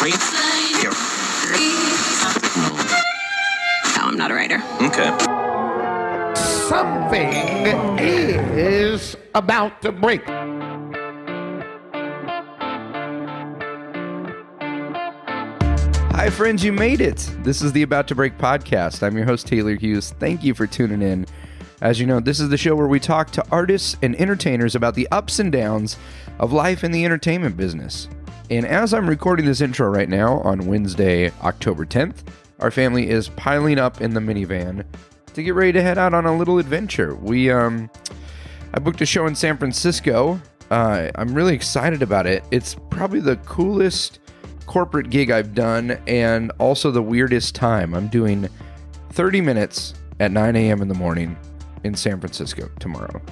No, I'm not a writer. Okay. Something is about to break. Hi, friends, you made it. This is the About to Break podcast. I'm your host, Taylor Hughes. Thank you for tuning in. As you know, this is the show where we talk to artists and entertainers about the ups and downs of life in the entertainment business. And as I'm recording this intro right now on Wednesday, October 10th, our family is piling up in the minivan to get ready to head out on a little adventure. I booked a show in San Francisco. I'm really excited about it. It's probably the coolest corporate gig I've done, and also the weirdest time. I'm doing 30 minutes at 9 a.m. in the morning in San Francisco tomorrow.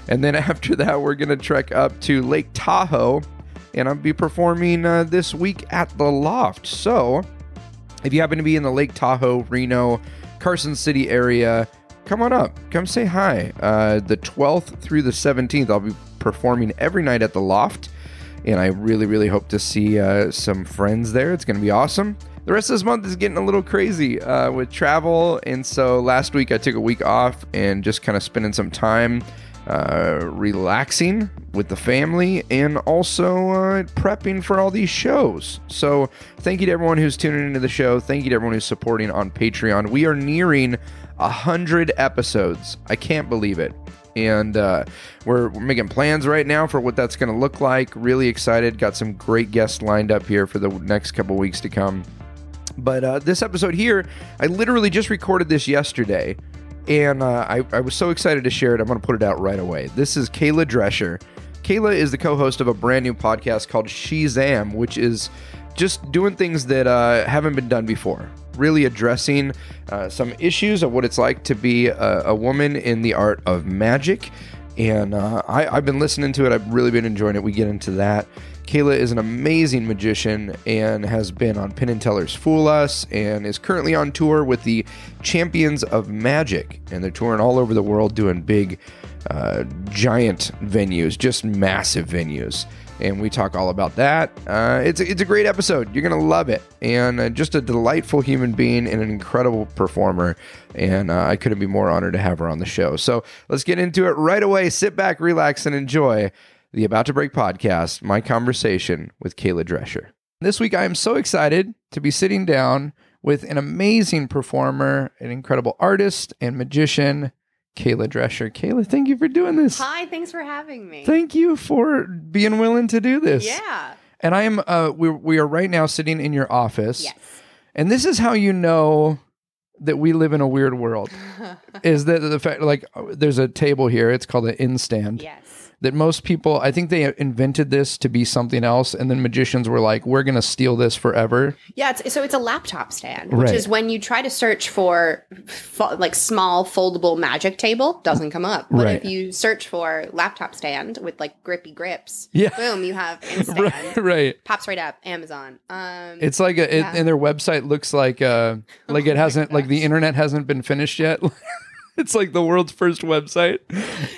And then after that, we're going to trek up to Lake Tahoe, and I'll be performing this week at the Loft. So if you happen to be in the Lake Tahoe, Reno, Carson City area, come on up. Come say hi. The 12th through the 17th, I'll be performing every night at the Loft. And I really, really hope to see some friends there. It's going to be awesome. The rest of this month is getting a little crazy with travel. And so last week I took a week off and just kind of spending some time relaxing with the family and also prepping for all these shows. So thank you to everyone who's tuning into the show. Thank you to everyone who's supporting on Patreon. We are nearing 100 episodes. I can't believe it. And we're making plans right now for what that's going to look like. Really excited. Got some great guests lined up here for the next couple weeks to come. But this episode here, I literally just recorded this yesterday. And I was so excited to share it. I'm going to put it out right away. This is Kayla Drescher. Kayla is the co-host of a brand new podcast called Shezam, which is just doing things that haven't been done before. Really addressing some issues of what it's like to be a woman in the art of magic. And I've been listening to it. I've really been enjoying it. We get into that. Kayla is an amazing magician and has been on Penn and Teller's Fool Us and is currently on tour with the Champions of Magic. And they're touring all over the world doing big, giant venues, just massive venues. And we talk all about that. It's a great episode. You're going to love it. And just a delightful human being and an incredible performer. And I couldn't be more honored to have her on the show. So let's get into it right away. Sit back, relax, and enjoy the About to Break podcast, my conversation with Kayla Drescher. This week, I am so excited to be sitting down with an amazing performer, an incredible artist and magician, Kayla Drescher. Kayla, thank you for doing this. Hi, thanks for having me. Thank you for being willing to do this. Yeah. And I am. We are right now sitting in your office. Yes. And this is how you know that we live in a weird world. Is that the fact? Like, there's a table here. It's called an in-stand. Yes. That most people, I think they invented this to be something else, and then magicians were like, we're going to steal this forever. Yeah, so it's a laptop stand, which Right. is when you try to search for like small foldable magic table, doesn't come up. But Right. if you search for laptop stand with like grippy grips, Yeah. boom, you have in-stand. Right. Pops right up, Amazon. It's like, and their website looks like it hasn't, like the internet hasn't been finished yet. It's like the world's first website.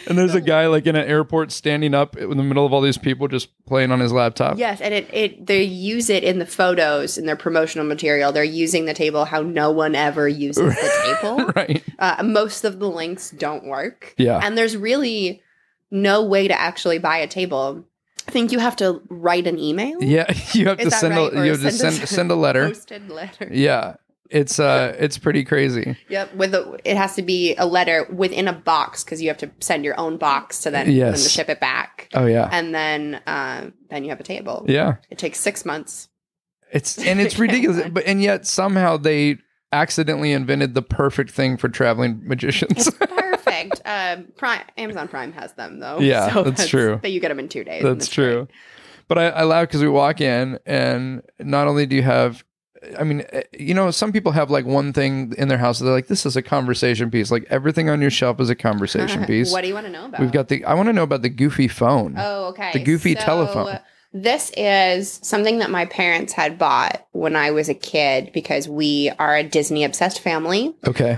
And there's a guy like in an airport standing up in the middle of all these people just playing on his laptop. Yes, and they use it in the photos in their promotional material. They're using the table how no one ever uses the table. Right. Most of the links don't work. Yeah. And there's really no way to actually buy a table. I think you have to write an email. Yeah, you have Is to that send right? a Or you have to send a letter. Posted letter. Yeah. It's pretty crazy. Yep. It has to be a letter within a box because you have to send your own box to then Yes. to ship it back. Oh yeah. And then you have a table. Yeah. It takes 6 months. It's ridiculous, and yet somehow they accidentally invented the perfect thing for traveling magicians. It's perfect. Amazon Prime has them though. Yeah, so that's true. But you get them in 2 days. and That's it's true. great. But I laugh because we walk in, and not only do you have, I mean, some people have like one thing in their house. They're like, this is a conversation piece. Like everything on your shelf is a conversation piece. What do you want to know about? We've got I want to know about the goofy phone. Oh, okay. The goofy telephone. This is something that my parents had bought when I was a kid because we are a Disney obsessed family. Okay.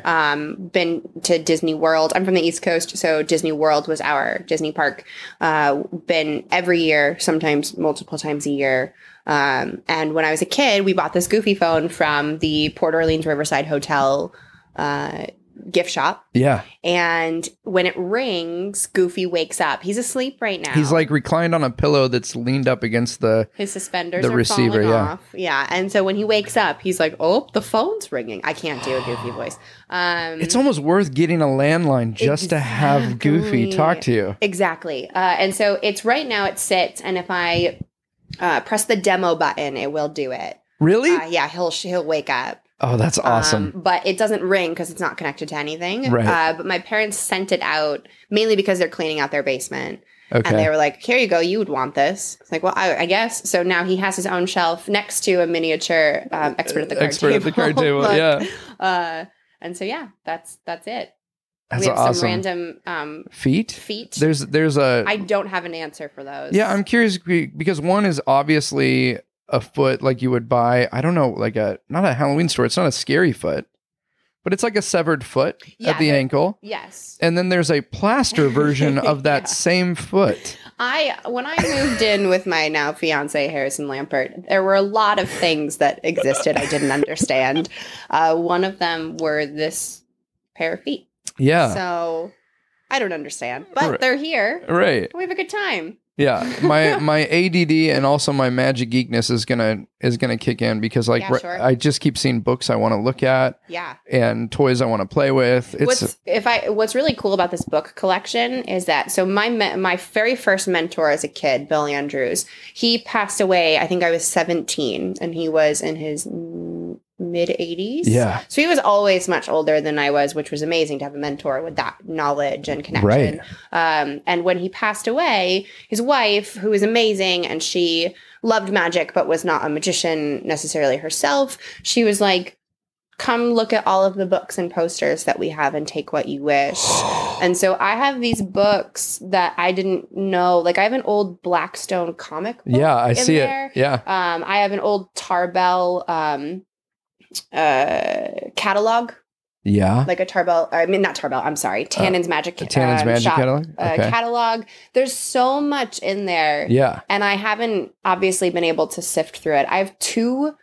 Been to Disney World. I'm from the East Coast, so Disney World was our Disney park. Been every year, sometimes multiple times a year. And when I was a kid, we bought this Goofy phone from the Port Orleans Riverside Hotel gift shop. Yeah. And when it rings, Goofy wakes up. He's asleep right now. He's like reclined on a pillow that's leaned up against his suspenders the are receiver, falling off. Yeah. And so when he wakes up, he's like, oh, the phone's ringing. I can't do a Goofy voice. It's almost worth getting a landline just to have Goofy talk to you. Exactly. And so it's right now it sits, and if I press the demo button, it will do it. Really? Yeah, he'll wake up. Oh, that's awesome. But it doesn't ring because it's not connected to anything. Right. But my parents sent it out mainly because they're cleaning out their basement. Okay. And they were like, here you go. You would want this. It's like, well, I guess. So now he has his own shelf next to a miniature expert at the card table. Yeah. And so, yeah, that's it. That's we have awesome. some random feet. There's a. I don't have an answer for those. Yeah, I'm curious because one is obviously a foot like you would buy. I don't know, like not a Halloween store. It's not a scary foot, but it's like a severed foot at the ankle. Yes. And then there's a plaster version of that same foot. When I moved in with my now fiance Harrison Lampert, there were a lot of things that existed I didn't understand. One of them were this pair of feet. Yeah. So I don't understand, but they're here. Right. We have a good time. Yeah. My ADD and also my magic geekness is gonna kick in because I just keep seeing books I want to look at. Yeah. And toys I want to play with. What's really cool about this book collection is that my very first mentor as a kid, Bill Andrews, he passed away. I think I was 17 and he was in his mid 80s. Yeah. So he was always much older than I was, which was amazing to have a mentor with that knowledge and connection. Right. And when he passed away, his wife, who was amazing, and she loved magic but was not a magician necessarily herself, she was like, come look at all of the books and posters that we have and take what you wish. And so I have these books that I didn't know. Like I have an old Blackstone comic book. Yeah, I see there. it. Yeah. I have an old Tarbell catalog. Yeah. Like a Tarbell, I mean, not Tarbell, I'm sorry. Tannen's Magic catalog? Okay. Catalog. There's so much in there. Yeah. And I haven't obviously been able to sift through it. I have 2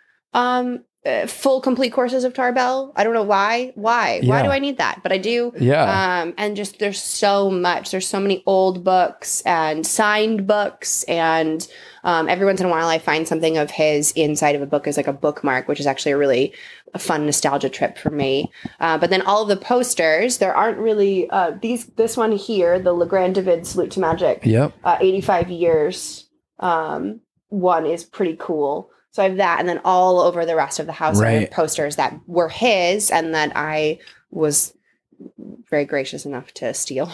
full complete courses of Tarbell. I don't know why. Why do I need that? But I do. Yeah. And just there's so much. There's so many old books and signed books, and every once in a while I find something of his inside of a book as like a bookmark, which is actually a fun nostalgia trip for me. But then all of the posters, there aren't really this one here, the Legrand David Salute to Magic. Yep. 85 years one is pretty cool. So I have that, and then all over the rest of the house I have posters that were his and that I was very gracious enough to steal.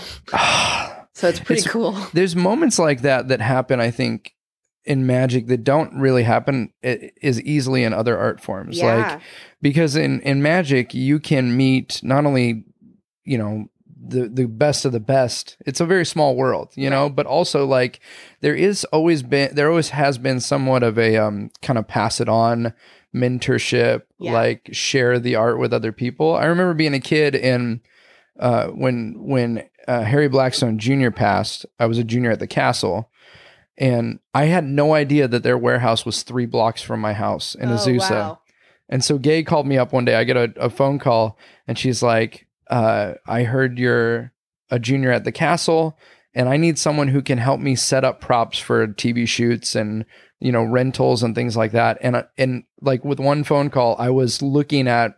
So it's pretty cool. There's moments like that happen, I think, in magic that don't really happen as easily in other art forms. Yeah. Like, because in magic, you can meet not only, the best of the best. It's a very small world, but also like there always has been somewhat of a kind of pass it on mentorship, like share the art with other people. I remember being a kid and when Harry Blackstone Jr. passed, I was a junior at the castle, and I had no idea that their warehouse was 3 blocks from my house in Azusa. Wow. And so Gay called me up one day. I get a phone call, and she's like, I heard you're a junior at the castle, and I need someone who can help me set up props for TV shoots and, rentals and things like that. And like with one phone call, I was looking at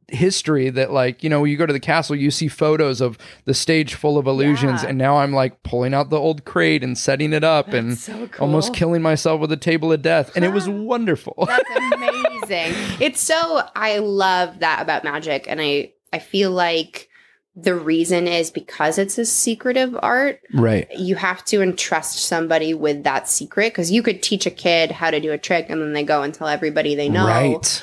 history that like, you go to the castle, you see photos of the stage full of illusions. And now I'm like pulling out the old crate and setting it up. That's and so cool. Almost killing myself with a table of death. And it was wonderful. That's amazing. I love that about magic. And I feel like the reason is because it's a secretive art. Right. You have to entrust somebody with that secret, because you could teach a kid how to do a trick and then they go and tell everybody they know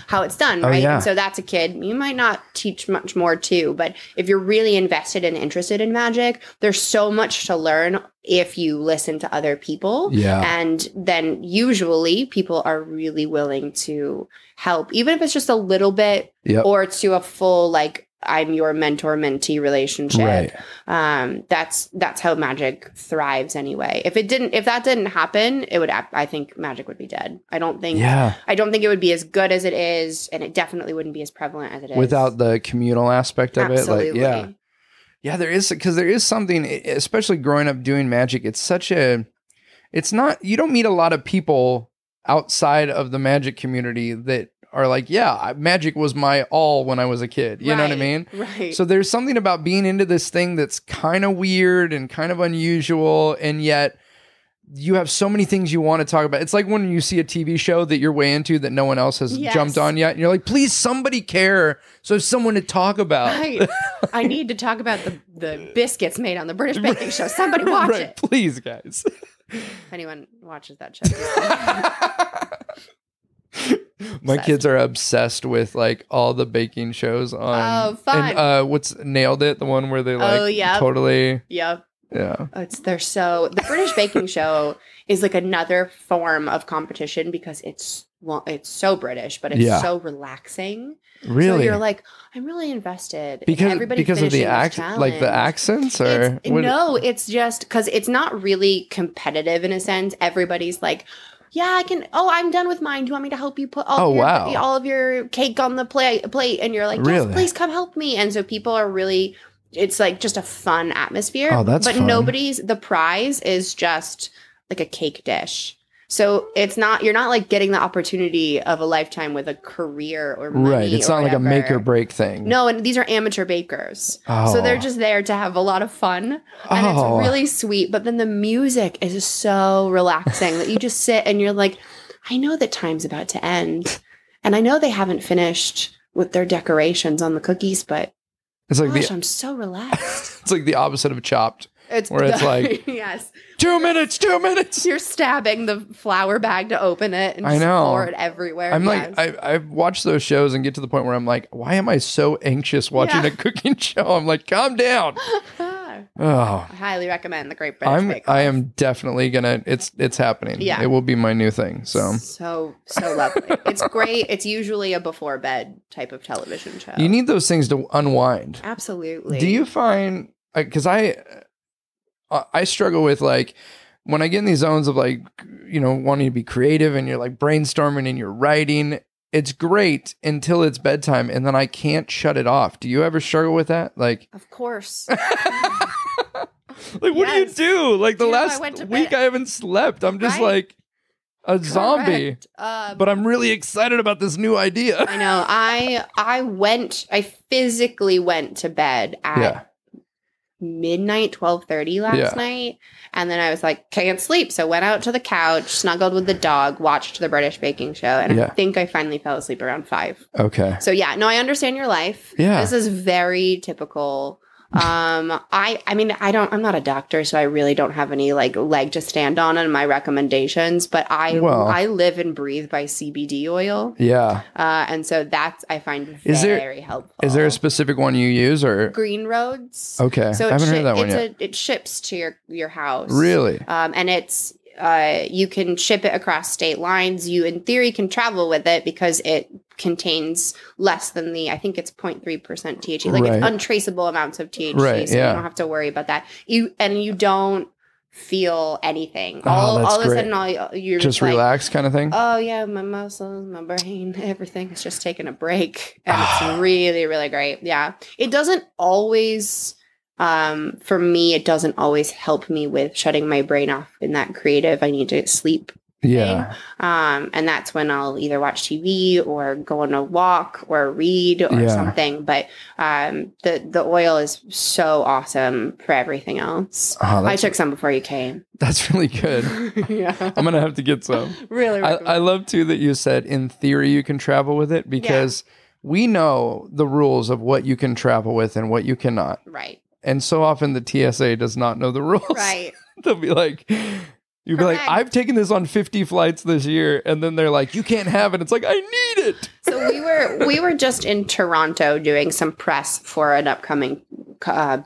how it's done. Right. Yeah. And so that's a kid you might not teach much more to. But if you're really invested and interested in magic, there's so much to learn if you listen to other people. Yeah. And then usually people are really willing to help, even if it's just a little bit or to a full like I'm your mentor-mentee relationship. Right. That's how magic thrives anyway. If that didn't happen, I think magic would be dead. I don't think it would be as good as it is, and it definitely wouldn't be as prevalent as it is without the communal aspect of Absolutely. it. Like, yeah, there is something, especially growing up doing magic. You don't meet a lot of people outside of the magic community that are like, yeah, magic was my all when I was a kid. You know what I mean? Right. So there's something about being into this thing that's kind of weird and kind of unusual, and yet you have so many things you want to talk about. It's like when you see a TV show that you're way into that no one else has jumped on yet, and you're like, please, somebody care, so there's someone to talk about. Right. I need to talk about the biscuits made on the British baking show. Somebody watch it. Please, guys. If anyone watches that show. My kids are obsessed with like all the baking shows on. Oh, fun. And what's Nailed It? The one where they like totally. Yep. Yeah. The British baking show is like another form of competition because it's so British, but it's so relaxing. Really? So you're like, I'm really invested. Because everybody of the like the accents, or no, it's just because it's not really competitive in a sense. Everybody's like, yeah, I can. Oh, I'm done with mine. Do you want me to help you put all of your cake on the plate? And you're like, yes, please come help me. And so people are really, it's like just a fun atmosphere. Oh, that's fun. The prize is just like a cake dish. So you're not like getting the opportunity of a lifetime with a career or money. Right. It's not like a make or break thing. No, and these are amateur bakers. Oh. So they're just there to have a lot of fun. And it's really sweet. But then the music is so relaxing that you just sit and you're like, I know that time's about to end. And I know they haven't finished with their decorations on the cookies, but it's like I'm so relaxed. It's like the opposite of Chopped. It's like, yes, 2 minutes. You're stabbing the flour bag to open it and just pour it everywhere. I'm like, I've watched those shows and get to the point where I'm like, why am I so anxious watching a cooking show? I'm like, calm down. I highly recommend the Great British Bake Off. I am definitely gonna. It's happening. Yeah, it will be my new thing. So lovely. It's great. It's usually a before bed type of television show. You need those things to unwind. Absolutely. Do you find, because I struggle with like when I get in these zones of like, wanting to be creative and you're like brainstorming and you're writing, it's great until it's bedtime and then I can't shut it off. Do you ever struggle with that? Like, of course. Like, what do you do? Like the last week I haven't slept. I'm just like a zombie. But I'm really excited about this new idea. I know. I physically went to bed at midnight, 12:30 last night, and then I was like, can't sleep, so went out to the couch, snuggled with the dog, watched the British baking show, and I think I finally fell asleep around 5. Okay. So I understand your life. This is very typical. I'm not a doctor, so I really don't have any like leg to stand on in my recommendations, but I live and breathe by CBD oil. Yeah. And so I find very helpful. Is there a specific one you use, or Green Roads? Okay. So I haven't heard that one yet. It ships to your house. Really? And it's you can ship it across state lines. You, in theory, can travel with it because it contains less than I think it's 0.3% THC. Like it's untraceable amounts of THC, so you don't have to worry about that. You don't feel anything. All of a sudden, you're just relax, kind of thing. Oh yeah, my muscles, my brain, everything is just taking a break, and it's really, really great. Yeah, it doesn't always. For me, it doesn't always help me with shutting my brain off in that creative. I need to sleep. Yeah. And that's when I'll either watch TV or go on a walk or read or something. But the oil is so awesome for everything else. I took some before you came. That's really good. I'm gonna have to get some. Really, I love too that you said in theory you can travel with it, because we know the rules of what you can travel with and what you cannot. Right. And so often the TSA does not know the rules. Right. They'll be like, you'll be like, I've taken this on 50 flights this year. And then they're like, you can't have it. It's like, I need it. So we were just in Toronto doing some press for an upcoming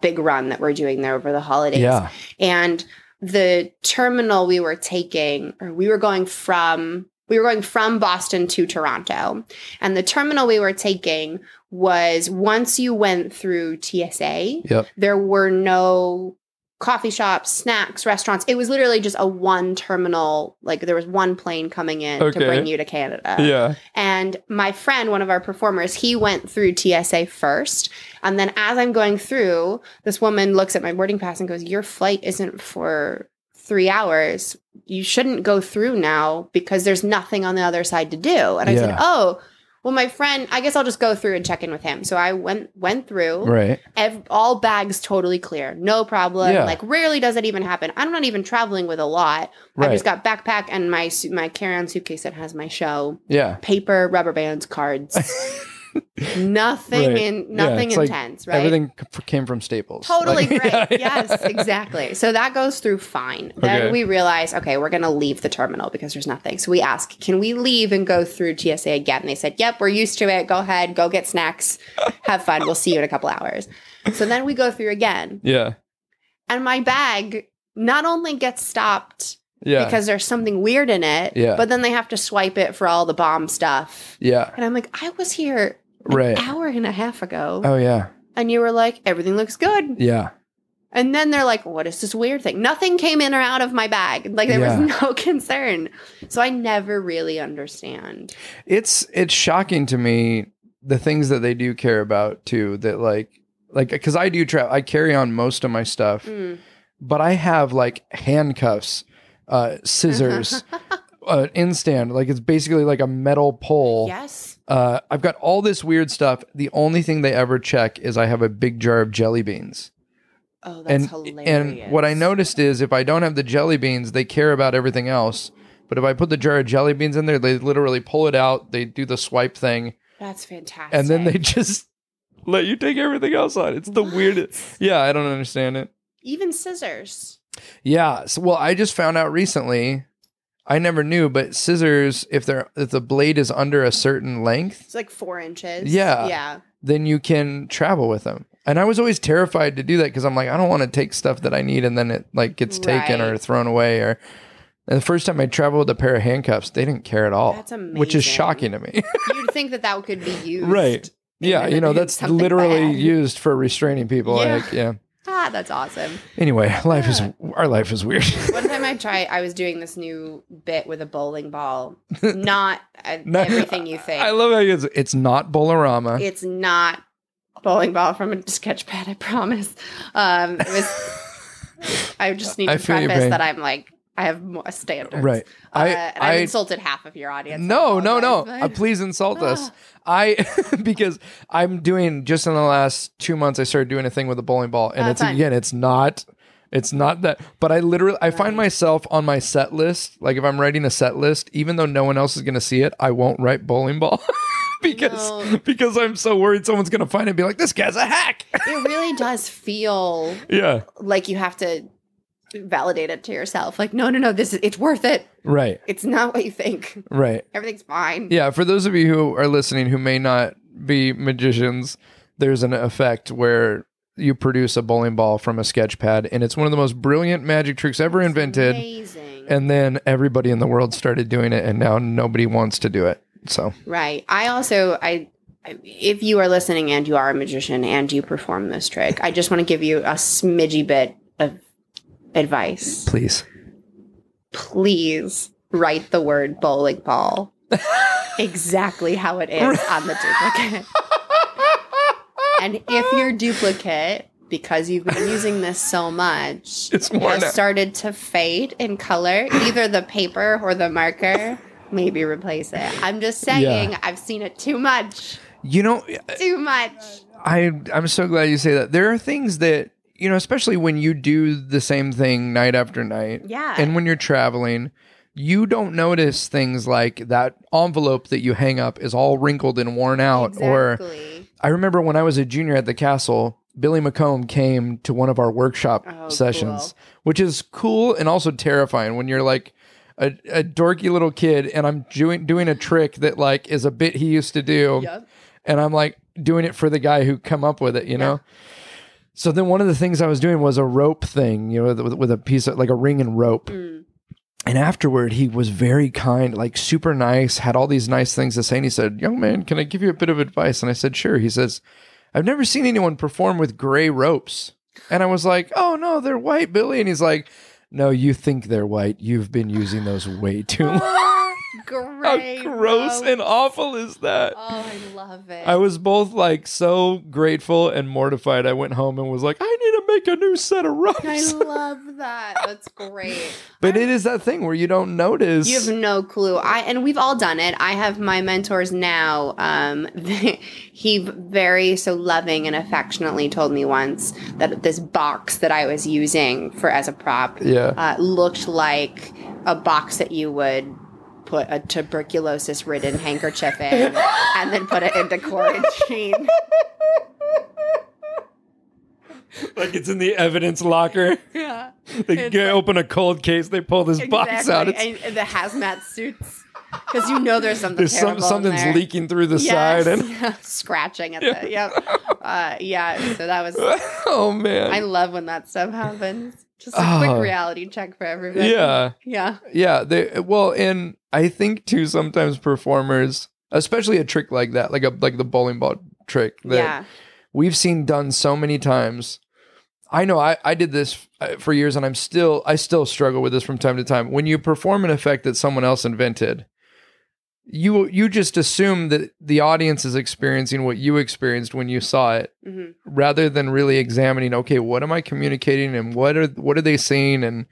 big run that we're doing there over the holidays. Yeah. And the terminal we were going from Boston to Toronto. And the terminal we were taking was once you went through TSA, Yep. there were no coffee shops, snacks, restaurants. It was literally just a one terminal. Like there was one plane coming in to bring you to Canada. Yeah. And my friend, one of our performers, he went through TSA first. And then as I'm going through, this woman looks at my boarding pass and goes, your flight isn't for 3 hours. You shouldn't go through now because there's nothing on the other side to do. And I said, oh, well, my friend, I guess I'll just go through and check in with him. So I went through. Right. All bags totally clear. No problem. Yeah. Like, rarely does it even happen. I'm not even traveling with a lot. Right. I just got backpack and my carry-on suitcase that has my show. Yeah. Paper, rubber bands, cards. Nothing intense, right? Everything came from Staples. Totally great. Yeah. Yes, exactly. So that goes through fine. Then we realize, okay, we're going to leave the terminal because there's nothing. So we ask, can we leave and go through TSA again? And they said, yep, we're used to it. Go ahead, go get snacks. Have fun. We'll see you in a couple hours. So then we go through again. Yeah. And my bag not only gets stopped because there's something weird in it, but then they have to swipe it for all the bomb stuff. Yeah. And I'm like, I was here an hour and a half ago. Oh, yeah. And you were like, everything looks good. Yeah. And then they're like, what is this weird thing? Nothing came in or out of my bag. Like, there was no concern. So I never really understand. It's shocking to me, the things that they do care about, too, that like, because I do travel. I carry on most of my stuff, but I have, like, handcuffs, scissors, in-stand. Like, it's basically like a metal pole. Yes. I've got all this weird stuff. The only thing they ever check is I have a big jar of jelly beans. Oh, that's hilarious. And what I noticed is if I don't have the jelly beans, they care about everything else. But if I put the jar of jelly beans in there, they literally pull it out. They do the swipe thing. That's fantastic. And then they just let you take everything else on. It's the weirdest. Yeah, I don't understand it. Even scissors. Yeah. So, well, I just found out recently. I never knew, but scissors, if the blade is under a certain length, it's like 4 inches. Yeah. Then you can travel with them. And I was always terrified to do that because I'm like, I don't want to take stuff that I need and then it like gets taken or thrown away. And the first time I traveled with a pair of handcuffs, they didn't care at all. That's amazing. Which is shocking to me. You'd think that could be used. Right. Yeah. That's literally used for restraining people. Yeah. Like, yeah. That's awesome. Anyway, our life is weird. One time I was doing this new bit with a bowling ball. Not everything you think. I love how it's not Bolorama. It's not bowling ball from a sketch pad, I promise. It was. I just need to preface that I'm like, I have more standards. Right. I've insulted half of your audience. No. Please insult us. Because I'm doing, just in the last 2 months, I started doing a thing with a bowling ball. And it's not that. But I find myself on my set list, like if I'm writing a set list, even though no one else is going to see it, I won't write bowling ball. Because I'm so worried someone's going to find it and be like, this guy's a hack. It really does feel like you have to validate it to yourself. Like, no, it's worth it. Right. It's not what you think. Right. Everything's fine. Yeah. For those of you who are listening who may not be magicians, there's an effect where you produce a bowling ball from a sketch pad, and it's one of the most brilliant magic tricks ever invented. Amazing. And then everybody in the world started doing it, and now nobody wants to do it. So right. If you are listening and you are a magician and you perform this trick, I just want to give you a smidgy bit of advice. Please write the word bowling ball exactly how it is on the duplicate. And if your duplicate, because you've been using this so much, has started to fade in color, either the paper or the marker, maybe replace it. I'm just saying, I've seen it too much. Too much. I'm so glad you say that. There are things that, especially when you do the same thing night after night. Yeah. And when you're traveling, you don't notice things like that envelope that you hang up is all wrinkled and worn out. Exactly. Or I remember when I was a junior at the castle, Billy McComb came to one of our workshop sessions, which is cool and also terrifying when you're like a dorky little kid and I'm doing a trick that like is a bit he used to do. Yep. And I'm like doing it for the guy who come up with it, you know? So then one of the things I was doing was a rope thing, with a piece of like a ring and rope. And afterward, he was very kind, like super nice, had all these nice things to say. And he said, young man, can I give you a bit of advice? And I said, sure. He says, I've never seen anyone perform with gray ropes. And I was like, oh, no, they're white, Billy. And he's like, no, you think they're white. You've been using those way too long. Great. How gross and awful is that? Oh, I love it. I was both like so grateful and mortified. I went home and was like, I need to make a new set of ropes. I love that. That's great. But it is that thing where you don't notice. You have no clue. And we've all done it. I have my mentors now. He very so loving and affectionately told me once that this box that I was using as a prop looked like a box that you would put a tuberculosis-ridden handkerchief in and then put it into quarantine. Like it's in the evidence locker. Yeah. They open a cold case, they pull this box out. And the hazmat suits. Because you know there's something There's terrible something's in there. leaking through the side. And scratching at the, so that was, oh man. I love when that stuff happens. Just a quick reality check for everybody. Yeah. Yeah. Yeah. And I think too, sometimes performers, especially a trick like that, like the bowling ball trick that we've seen done so many times. I know I did this for years and I still struggle with this from time to time. When you perform an effect that someone else invented, you just assume that the audience is experiencing what you experienced when you saw it, rather than really examining, okay, what am I communicating and what are they saying? And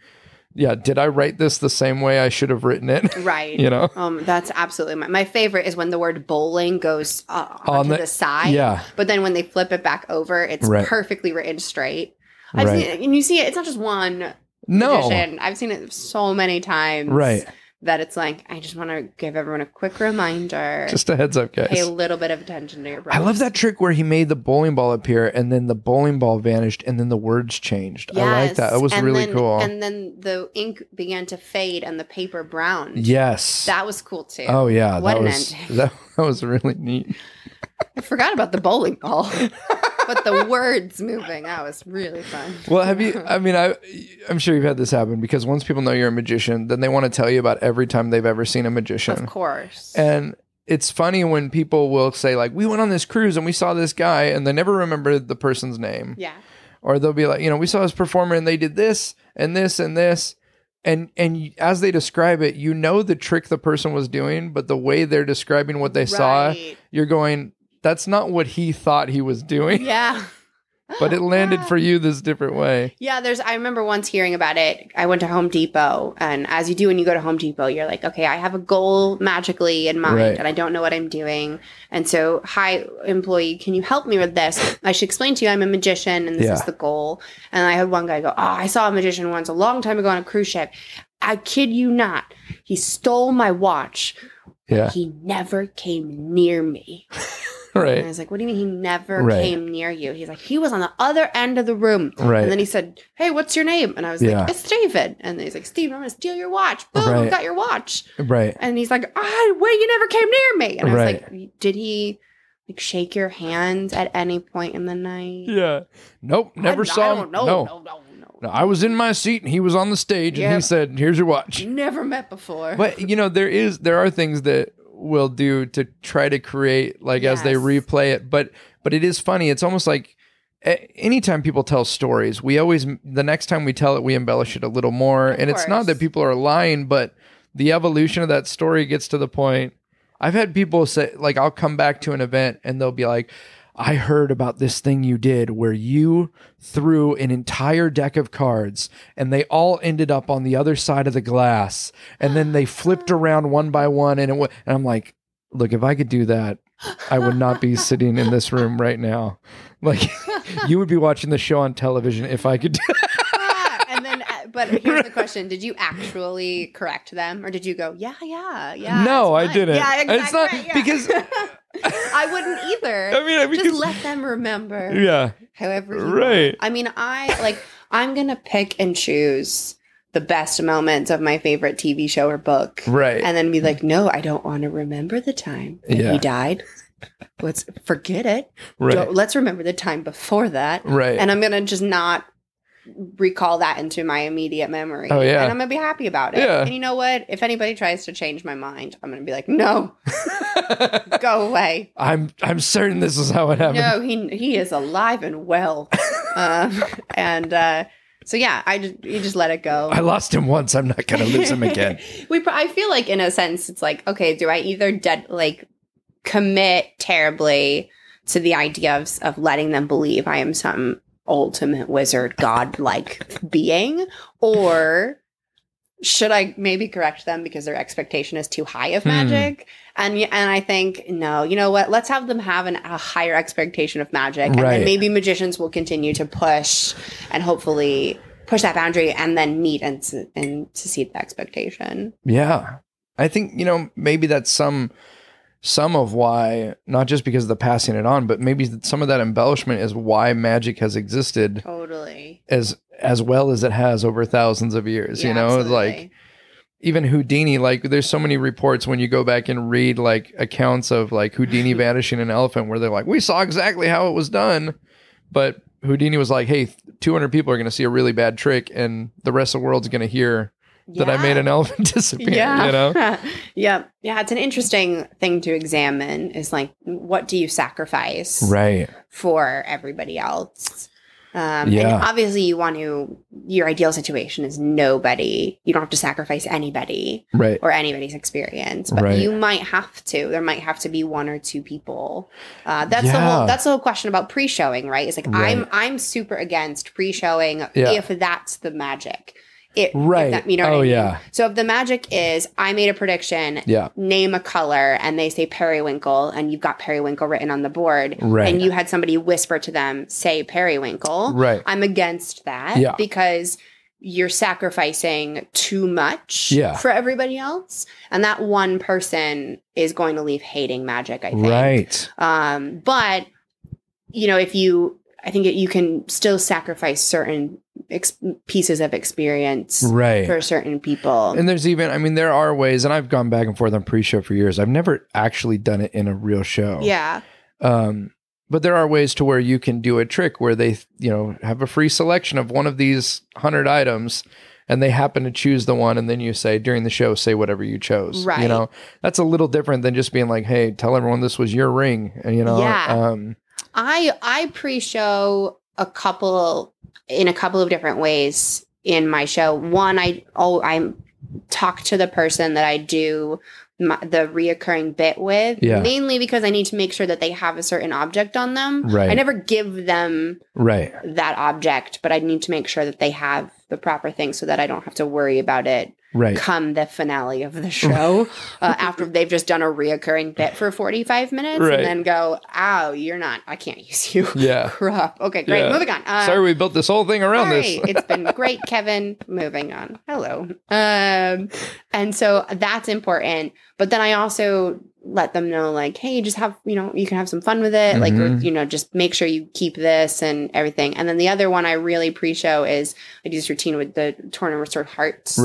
did I write this the same way I should have written it? Right. You know? That's absolutely my favorite is when the word bowling goes onto the side. Yeah. But then when they flip it back over, it's perfectly written straight. I've seen it, and you see it, it's not just one magician. I've seen it so many times. Right. That it's like, I just want to give everyone a quick reminder. Just a heads up, guys. Pay a little bit of attention to your breath. I love that trick where he made the bowling ball appear and then the bowling ball vanished and then the words changed. Yes. I like that. That was really cool. And then the ink began to fade and the paper browned. Yes. That was cool too. Oh, yeah. What an ending. That was really neat. I forgot about the bowling ball. But the words moving, that was really fun. Well, I'm sure you've had this happen because once people know you're a magician, then they want to tell you about every time they've ever seen a magician. Of course. And it's funny when people will say like, we went on this cruise and we saw this guy and they never remember the person's name. Yeah. Or they'll be like, we saw this performer and they did this and this and this. And as they describe it, the trick the person was doing, but the way they're describing what they saw, you're going, that's not what he thought he was doing. Yeah. But it landed for you this different way. Yeah, I remember once hearing about it. I went to Home Depot, and as you do when you go to Home Depot, you're like, okay, I have a goal magically in mind, and I don't know what I'm doing. And so, hi, employee, can you help me with this? I should explain to you I'm a magician, and this is the goal. And I had one guy go, I saw a magician once a long time ago on a cruise ship. I kid you not. He stole my watch. Yeah. He never came near me. Right. And I was like, what do you mean he never came near you? He's like, he was on the other end of the room. Right. And then he said, hey, what's your name? And I was like, it's David. And then he's like, Steve, I'm going to steal your watch. Boom, I got your watch. Right. And he's like, wait, you never came near me. And I was like, did he shake your hands at any point in the night? Yeah. Nope, never saw him. No, I was in my seat and he was on the stage and he said, here's your watch. Never met before. But, there are things that will do to try to create as they replay it. But it is funny. It's almost like anytime people tell stories, the next time we tell it, we embellish it a little more. And it's not that people are lying, but the evolution of that story gets to the point. I've had people say, I'll come back to an event and they'll be like, I heard about this thing you did where you threw an entire deck of cards and they all ended up on the other side of the glass and then they flipped around one by one and I'm like, look, if I could do that, I would not be sitting in this room right now. You would be watching the show on television if I could do that. And then, but here's the question. Did you actually correct them or did you go, yeah? No, I didn't. Yeah, exactly. It's not because... I wouldn't either. I mean, just let them remember. Yeah. However you want. I mean, I'm going to pick and choose the best moments of my favorite TV show or book. Right. And then be like, no, I don't want to remember the time that he died. Let's forget it. Right. Let's remember the time before that. Right. And I'm going to just not recall that into my immediate memory. Oh, yeah. And I'm going to be happy about it. Yeah. And you know what? If anybody tries to change my mind, I'm going to be like, no, go away. I'm certain this is how it happened. No, he is alive and well. So yeah, you just let it go. I lost him once. I'm not going to lose him again. I feel like in a sense, it's like, okay, do I either commit terribly to the idea of letting them believe I am some ultimate wizard, god-like being, or should I maybe correct them because their expectation is too high of magic? And I think, no, you know what? Let's have them have a higher expectation of magic. And then maybe magicians will continue to push and hopefully push that boundary and then meet and to see the expectation. Yeah. I think, maybe that's some of why, not just because of the passing it on, but maybe some of that embellishment is why magic has existed totally as well as it has over thousands of years. Yeah, absolutely. Like even Houdini, like there's so many reports when you go back and read like accounts of like Houdini vanishing an elephant where they're like, we saw exactly how it was done, but Houdini was like, hey, 200 people are going to see a really bad trick and the rest of the world's going to hear that I made an elephant disappear, Yeah. Yeah. It's an interesting thing to examine is like, what do you sacrifice for everybody else? And obviously your ideal situation is nobody. You don't have to sacrifice anybody or anybody's experience, but you might have to. There might have to be one or two people. That's the whole question about pre-showing, right? It's like, I'm super against pre-showing if that's the magic. If that, you know what I mean? So if the magic is, I made a prediction, name a color, and they say periwinkle, and you've got periwinkle written on the board, and you had somebody whisper to them, say periwinkle, I'm against that because you're sacrificing too much for everybody else, and that one person is going to leave hating magic, I think. But, I think you can still sacrifice certain pieces of experience for certain people. And there's even, there are ways, and I've gone back and forth on pre-show for years. I've never actually done it in a real show. Yeah. But there are ways to where you can do a trick where they, have a free selection of one of these 100 items and they happen to choose the one. And then you say during the show, say whatever you chose. Right. That's a little different than just being like, hey, tell everyone this was your ring. And, I pre-show a couple of different ways in my show. One, I talk to the person that I do the reoccurring bit with, mainly because I need to make sure that they have a certain object on them. I never give them that object, but I need to make sure that they have the proper thing so that I don't have to worry about it come the finale of the show after they've just done a reoccurring bit for 45 minutes and then go, ow, I can't use you. Crap. Okay, great. Moving on. Sorry, we built this whole thing around this. It's been great, Kevin. Moving on. Hello. And so that's important. But then I also let them know, like, hey, just have, you can have some fun with it. Like, or, just make sure you keep this and everything. And then the other one I really pre-show is I do this routine with the torn and restored hearts.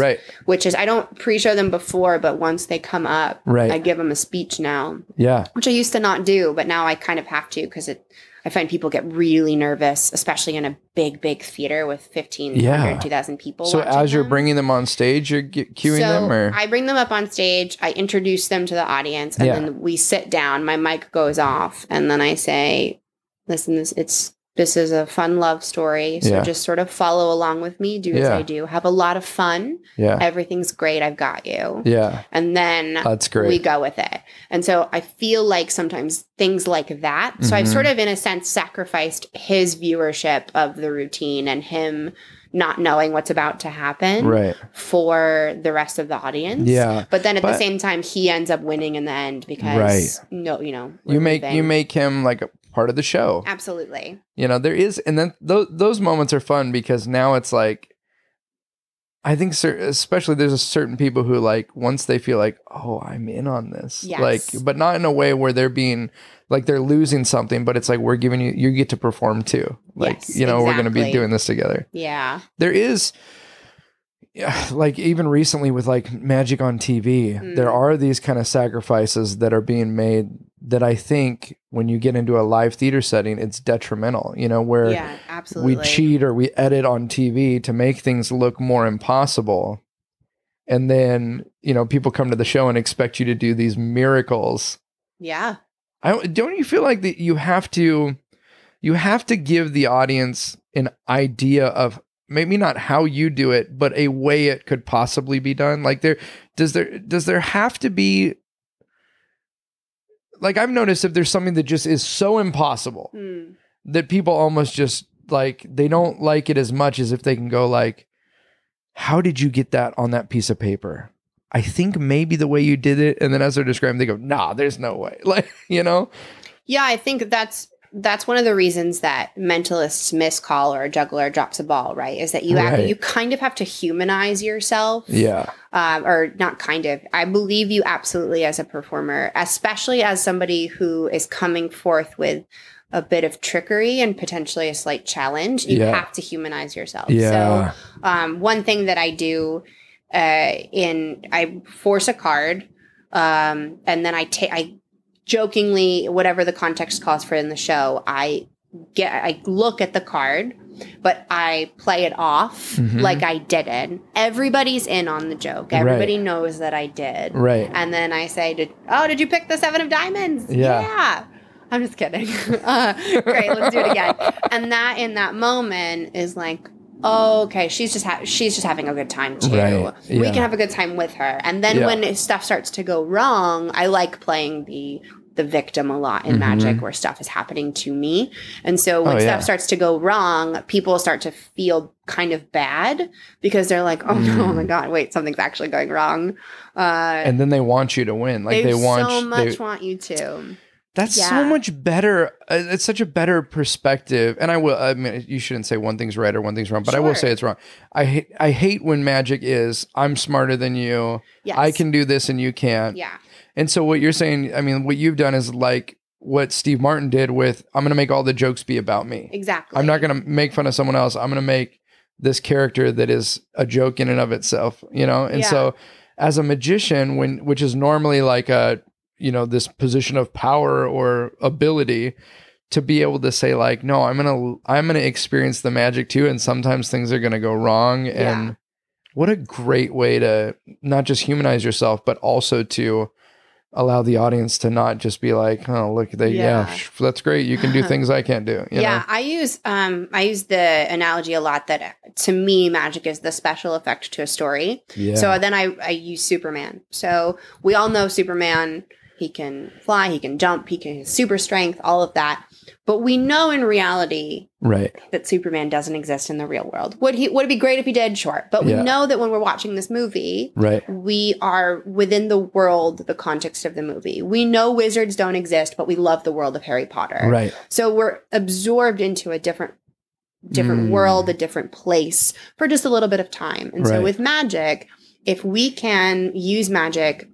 Which is, I don't pre-show them before, but once they come up, I give them a speech now. Which I used to not do, but now I kind of have to because I find people get really nervous, especially in a big theater with 1,500, 2,000 people. So as you're bringing them on stage, you're cueing them? Or? I bring them up on stage, I introduce them to the audience, and then we sit down, my mic goes off, and then I say, listen, this is a fun love story, so just sort of follow along with me, do as I do, have a lot of fun, everything's great, I've got you. And then that's great. We go with it. And so I feel like sometimes things like that, so I've sort of in a sense sacrificed his viewership of the routine and him not knowing what's about to happen for the rest of the audience. But then at the same time, he ends up winning in the end because you make him like a part of the show. Absolutely. There is, and then those moments are fun because now it's like, I think especially there's a certain people who like, once they feel like, oh, I'm in on this, like, but not in a way where they're being like, they're losing something, but it's like, we're giving you get to perform too. Like, we're going to be doing this together. There is, like even recently with like magic on TV, there are these kind of sacrifices that are being made that I think when you get into a live theater setting, it's detrimental, where Yeah, absolutely. we cheat or we edit on TV to make things look more impossible. And then, people come to the show and expect you to do these miracles. Yeah. Don't you feel like that you have to give the audience an idea of maybe not how you do it, but a way it could possibly be done? Like does there have to be, like, I've noticed if there's something that just is so impossible that people almost just like, they don't like it as much as if they can go like, how did you get that on that piece of paper? I think maybe the way you did it. And then as they're describing, they go, nah, there's no way. Like, Yeah, I think that's one of the reasons that mentalists miss call or a juggler drops a ball, right? Is that you kind of have to humanize yourself. Yeah. Or not kind of. I believe you absolutely as a performer, especially as somebody who is coming forth with a bit of trickery and potentially a slight challenge. You have to humanize yourself. Yeah. So one thing that I do I force a card and then I jokingly, whatever the context calls for in the show, I look at the card, but I play it off like I didn't. Everybody's in on the joke. Everybody knows that I did. Right. And then I say, did you pick the 7 of diamonds? Yeah. I'm just kidding. Great, let's do it again. And that in that moment is like, oh, okay, she's just having a good time too. Right. Yeah. We can have a good time with her. And then when stuff starts to go wrong, I like playing the victim a lot in magic where stuff is happening to me. And so when stuff starts to go wrong, people start to feel kind of bad because they're like, oh no, oh my God, wait, something's actually going wrong. And then they want you to win. Like they want you to. That's so much better. It's such a better perspective. And I mean, you shouldn't say one thing's right or one thing's wrong, but I will say it's wrong. I hate when magic is, I'm smarter than you. Yes. I can do this and you can't. Yeah. And so what you're saying, I mean, what you've done is like what Steve Martin did with, I'm going to make all the jokes be about me. Exactly. I'm not going to make fun of someone else. I'm going to make this character that is a joke in and of itself, And so as a magician, which is normally like this position of power or ability, to be able to say like, no, I'm going to experience the magic too. And sometimes things are going to go wrong. And what a great way to not just humanize yourself, but also to allow the audience to not just be like, oh, look, that's great. You can do things I can't do. You know? I use the analogy a lot that to me, magic is the special effect to a story. Yeah. So then I use Superman. So we all know Superman. He can fly, he can jump, he can have super strength, all of that. But we know in reality that Superman doesn't exist in the real world. Would it be great if he did? Sure. But we know that when we're watching this movie, we are within the world, the context of the movie. We know wizards don't exist, but we love the world of Harry Potter. Right. So we're absorbed into a different world, a different place for just a little bit of time. And so with magic, if we can use magic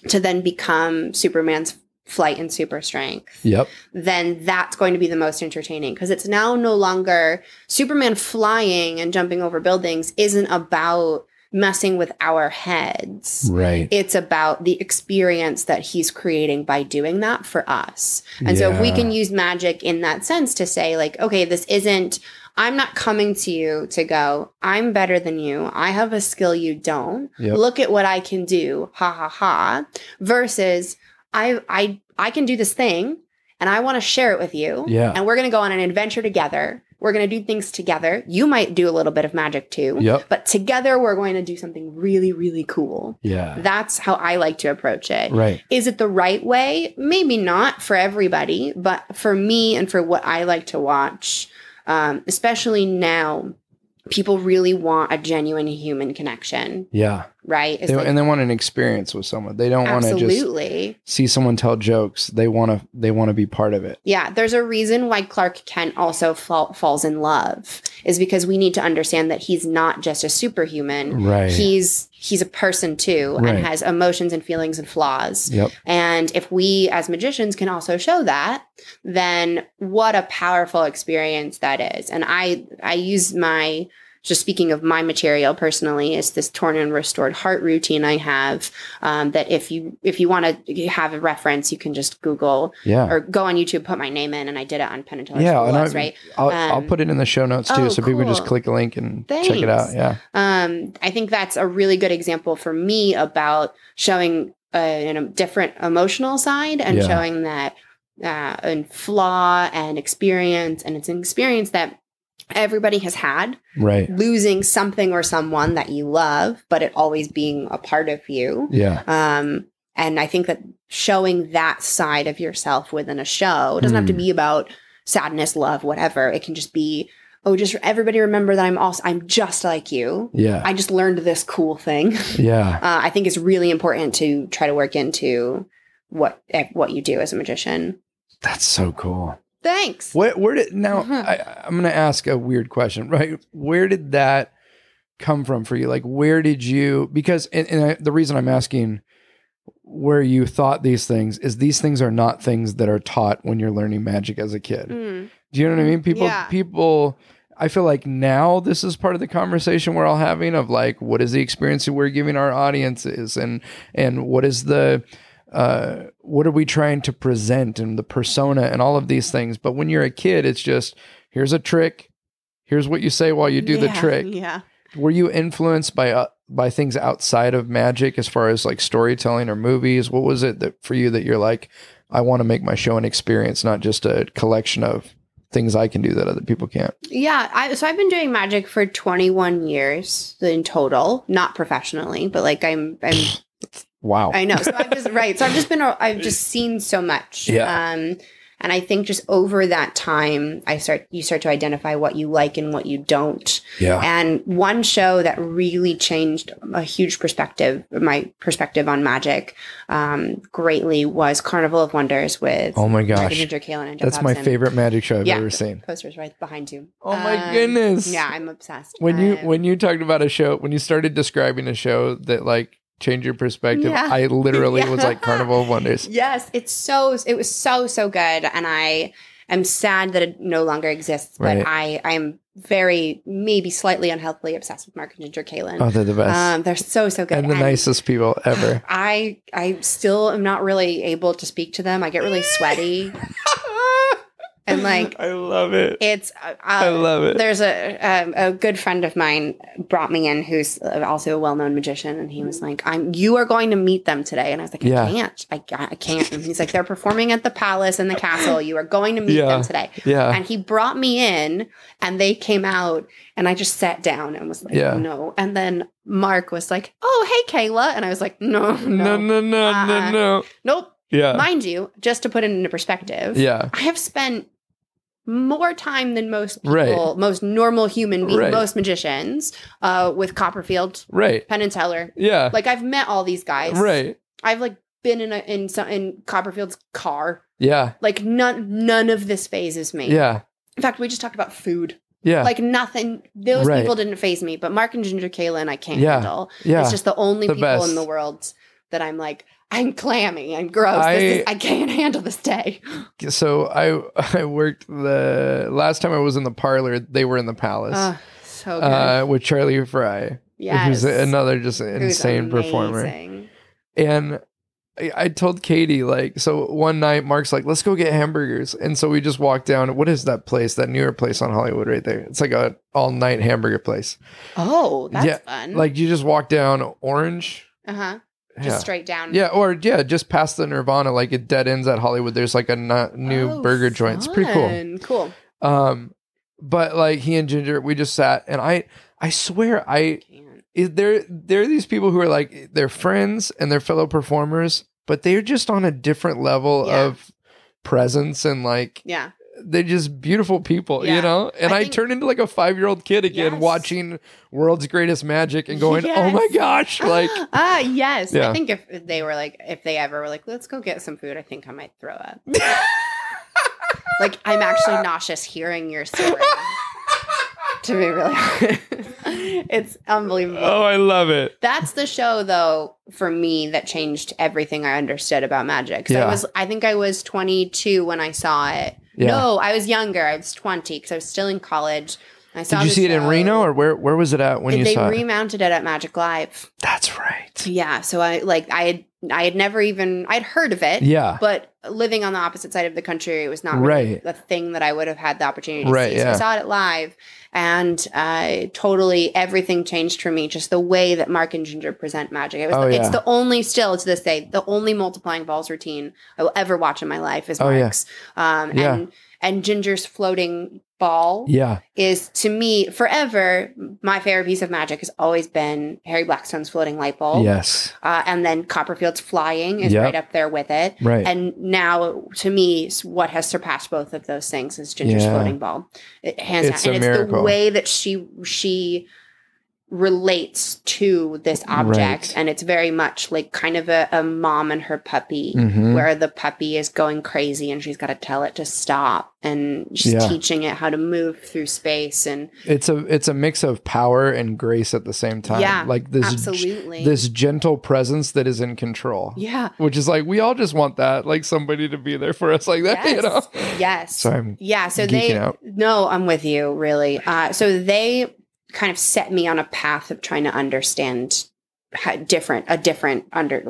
to then become Superman's flight and super strength, then that's going to be the most entertaining, because it's now no longer Superman flying and jumping over buildings isn't about messing with our heads. Right. It's about the experience that he's creating by doing that for us. And so if we can use magic in that sense to say like, okay, this isn't, I'm not coming to you to go, I'm better than you. I have a skill you don't. Look at what I can do. Ha ha ha. Versus I can do this thing and I want to share it with you. Yeah. And we're going to go on an adventure together. We're going to do things together. You might do a little bit of magic too. But together we're going to do something really, really cool. Yeah. That's how I like to approach it. Right. Is it the right way? Maybe not for everybody, but for me and for what I like to watch, especially now, people really want a genuine human connection. Yeah. Right? And they want an experience with someone. They don't want to just see someone tell jokes. They want to be part of it. Yeah. There's a reason why Clark Kent also falls in love, is because we need to understand that he's not just a superhuman. Right. He's a person too, and has emotions and feelings and flaws. Yep. And if we as magicians can also show that, then what a powerful experience that is. And I use my just speaking of my material personally, is this torn and restored heart routine I have, that if you want to have a reference, you can just Google or go on YouTube, put my name in, and I did it on Penn and Teller's Blogs, right? I'll put it in the show notes too, so people just click a link and check it out. Yeah. I think that's a really good example for me about showing a different emotional side and showing that and flaw and experience, and it's an experience that everybody has had, right? Losing something or someone that you love, but it always being a part of you. And I think that showing that side of yourself within a show, it doesn't have to be about sadness, love, whatever. It can just be, just everybody remember that I'm just like you. I just learned this cool thing. I think it's really important to try to work into what you do as a magician. That's so cool. Thanks. Where did now? I'm going to ask a weird question, right? Where did that come from for you? Like, where did you? Because the reason I'm asking where you thought these things is these things are not things that are taught when you're learning magic as a kid. Do you know what I mean? People. I feel like now this is part of the conversation we're all having of like, what is the experience that we're giving our audiences, and what is the what are we trying to present, and the persona and all of these things. But when you're a kid, it's just, here's a trick. Here's what you say while you do the trick. Were you influenced by things outside of magic as far as like storytelling or movies? What was it that for you that you're like, I want to make my show an experience, not just a collection of things I can do that other people can't? So I've been doing magic for 21 years in total, not professionally, but like I'm wow. I know. So I've just seen so much. And I think just over that time, you start to identify what you like and what you don't. And one show that really changed a huge my perspective on magic, greatly was Carnival of Wonders with Ginger, Kayla, and that's my favorite magic show I've ever seen. Poster's right behind you. Oh my goodness. Yeah, I'm obsessed. When you talked about a show, when you started describing a show that like change your perspective, I literally was like Carnival of Wonders. Yes, it was so good, and I am sad that it no longer exists, but I am very, maybe slightly unhealthily obsessed with Mark and Ginger Kayla. Oh, they're the best. They're so good. And the nicest people ever. I still am not really able to speak to them. I get really sweaty. And like, I love it. I love it. There's a good friend of mine brought me in who's also a well-known magician, and he was like, "You are going to meet them today," and I was like, I can't. And he's like, "They're performing at the Palace and the Castle. You are going to meet them today." And he brought me in, and they came out, and I just sat down and was like, "No." And then Mark was like, "Oh, hey, Kayla," and I was like, "No, nope." Mind you, just to put it into perspective, I have spent more time than most people, most normal human beings, most magicians, with Copperfield, Penn and Teller. Like I've met all these guys. I've like been in Copperfield's car. Like none of this phases me. In fact, we just talked about food. Like nothing. Those people didn't faze me, but Mark and Ginger Kayla and I can't handle. It's just the only people in the world that I'm like, I'm clammy. I'm gross. I can't handle this day. So I worked last time I was in the parlor. They were in the Palace. So good. With Charlie Fry. Who's another just insane performer. And I told Katie, like, so one night Mark's like, let's go get hamburgers. And so we just walked down. What is that place? That newer place on Hollywood right there. It's like a all night hamburger place. Oh, that's fun. Like you just walk down Orange. Just straight down. Just past the Nirvana, like it dead ends at Hollywood. There's like a new burger joint. It's pretty cool. But like he and Ginger, we just sat, and I swear there are these people who are like, they're friends and they're fellow performers, but they're just on a different level of presence, and like they're just beautiful people, you know? And I turned into like a 5-year-old kid again, watching World's Greatest Magic and going, oh my gosh. Like, yes. I think if they ever were like, let's go get some food, I think I might throw up. Like, I'm actually nauseous hearing your story. To be really honest. It's unbelievable. Oh, I love it. That's the show, though, for me, that changed everything I understood about magic. I think I was 22 when I saw it. No, I was younger. I was 20 because I was still in college. I saw Did you the see it in show. Reno, or where was it at when you They saw it? remounted it at Magic Live. That's right. Yeah. So I had never even, I'd heard of it. Yeah. But living on the opposite side of the country, it was not really Right. the thing that I would have had the opportunity to Right, see. So yeah. I saw it live, and totally everything changed for me. Just the way that Mark and Ginger present magic. It's the only, still to this day, the only multiplying balls routine I will ever watch in my life is Mark's. And Ginger's floating ball is, to me, forever, my favorite piece of magic has always been Harry Blackstone's floating light bulb. Yes. And then Copperfield's flying is right up there with it. Right. And now, to me, what has surpassed both of those things is Ginger's floating ball. Hands down. And it's miracle. the way that she relates to this object, and it's very much like kind of a mom and her puppy, where the puppy is going crazy and she's got to tell it to stop, and she's teaching it how to move through space. And it's a mix of power and grace at the same time. Yeah, like this absolutely. This gentle presence that is in control. Yeah. Which is like, we all just want that, like somebody to be there for us like that, you know? Yes. So I'm so geeking out. No, I'm with you, really. So they kind of set me on a path of trying to understand a different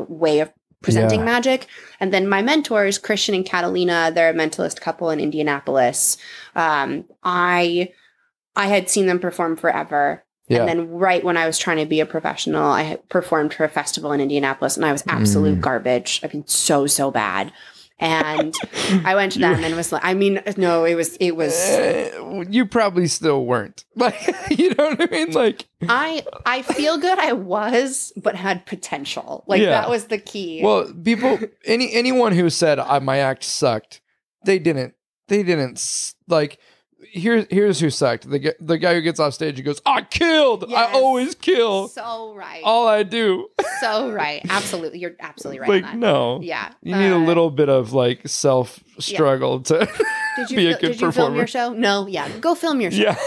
way of presenting magic. And then my mentors, Christian and Catalina, they're a mentalist couple in Indianapolis. I had seen them perform forever. Yeah. And then right when I was trying to be a professional, I had performed for a festival in Indianapolis, and I was absolute garbage. I mean, so bad. And I went to them and was like, I mean, no, it was. You probably still weren't. Like, you know what I mean? Like, I feel good. I was, but had potential. Like that was the key. Well, people, anyone who said my act sucked, they didn't like. Here's who sucked. The guy who gets off stage and goes, I killed. Yes. I always kill. So right. All I do. So right. Absolutely. You're absolutely right. Like, on that. no. Yeah. You need a little bit of like self struggle to be a good performer. Did you film your show? No. Yeah. Go film your show. Yeah.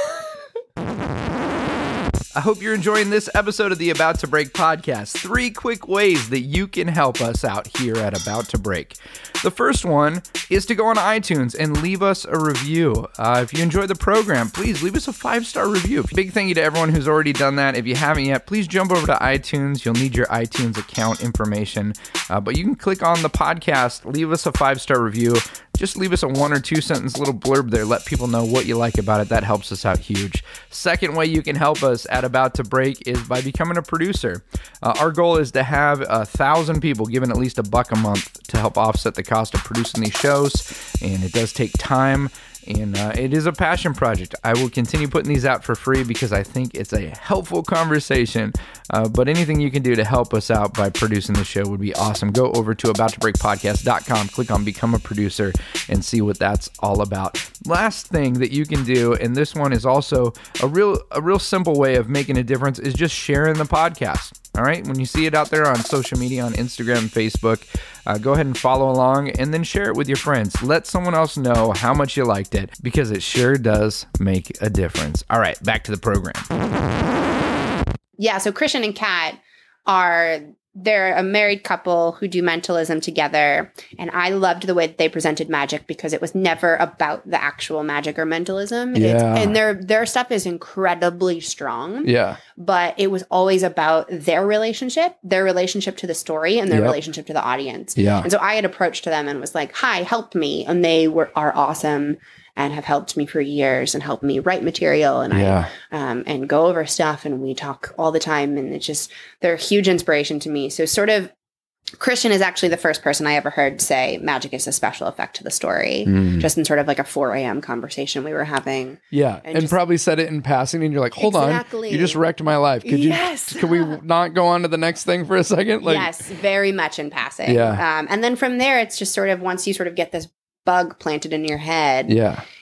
I hope you're enjoying this episode of the About to Break podcast. 3 quick ways that you can help us out here at About to Break. The first one is to go on iTunes and leave us a review. If you enjoy the program, please leave us a 5-star review. Big thank you to everyone who's already done that. If you haven't yet, please jump over to iTunes. You'll need your iTunes account information. But you can click on the podcast, leave us a 5-star review. Just leave us a 1 or 2 sentence little blurb there. Let people know what you like about it. That helps us out huge. Second way you can help us at About to Break is by becoming a producer. Our goal is to have 1,000 people giving at least $1 a month to help offset the cost of producing these shows. And it does take time. And it is a passion project. I will continue putting these out for free because I think it's a helpful conversation. But anything you can do to help us out by producing the show would be awesome. Go over to abouttobreakpodcast.com, click on Become a Producer, and see what that's all about. Last thing that you can do, and this one is also a real simple way of making a difference, is just sharing the podcast. All right, when you see it out there on social media, on Instagram and Facebook, go ahead and follow along and then share it with your friends. Let someone else know how much you liked it, because it sure does make a difference. All right, back to the program. Yeah, so Christian and Kat they're a married couple who do mentalism together. And I loved the way that they presented magic because it was never about the actual magic or mentalism. Yeah. And their stuff is incredibly strong. Yeah. But it was always about their relationship to the story, and their relationship to the audience. Yeah. And so I had approached them and was like, hi, help me. And they are awesome and have helped me for years and helped me write material and and go over stuff, and we talk all the time, and they're a huge inspiration to me. So sort of Christian is actually the first person I ever heard say magic is a special effect to the story, just in sort of like a 4 a.m. conversation we were having. Yeah. And probably said it in passing, and you're like, hold on, you just wrecked my life. Could we not go on to the next thing for a second? Like, yes, very much in passing. Yeah. And then from there, it's just sort of, once you sort of get this bug planted in your head,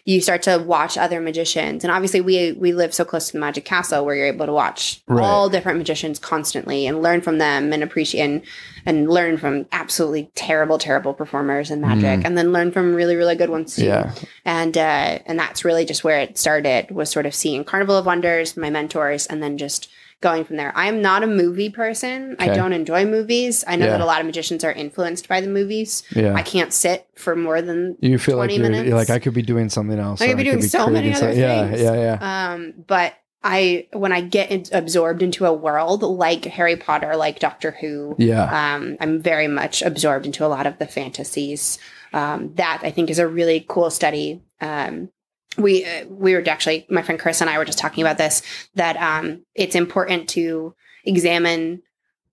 you start to watch other magicians. And obviously we live so close to the Magic Castle where you're able to watch all different magicians constantly and learn from them and appreciate and learn from absolutely terrible performers in magic, and then learn from really, really good ones too. Yeah. And that's really just where it started, was sort of seeing Carnival of Wonders, my mentors, and then just going from there. I'm not a movie person. I don't enjoy movies. I know that a lot of magicians are influenced by the movies. Yeah. I can't sit for more than you feel 20 like minutes. You're like, I could be doing something else. I could be doing so many other things. Yeah. But when I get absorbed into a world like Harry Potter, like Doctor Who, I'm very much absorbed into a lot of the fantasies. That I think is a really cool study. We were actually, my friend Chris and I were just talking about this, that it's important to examine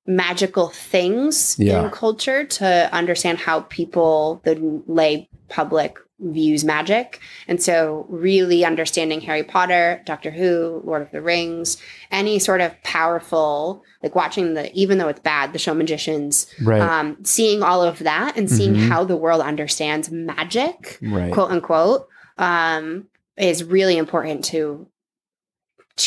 magical things in culture to understand how people, the lay public, views magic. And so really understanding Harry Potter, Doctor Who, Lord of the Rings, any sort of powerful, like watching even though it's bad, the show Magicians, seeing all of that and seeing how the world understands magic, quote unquote, is really important to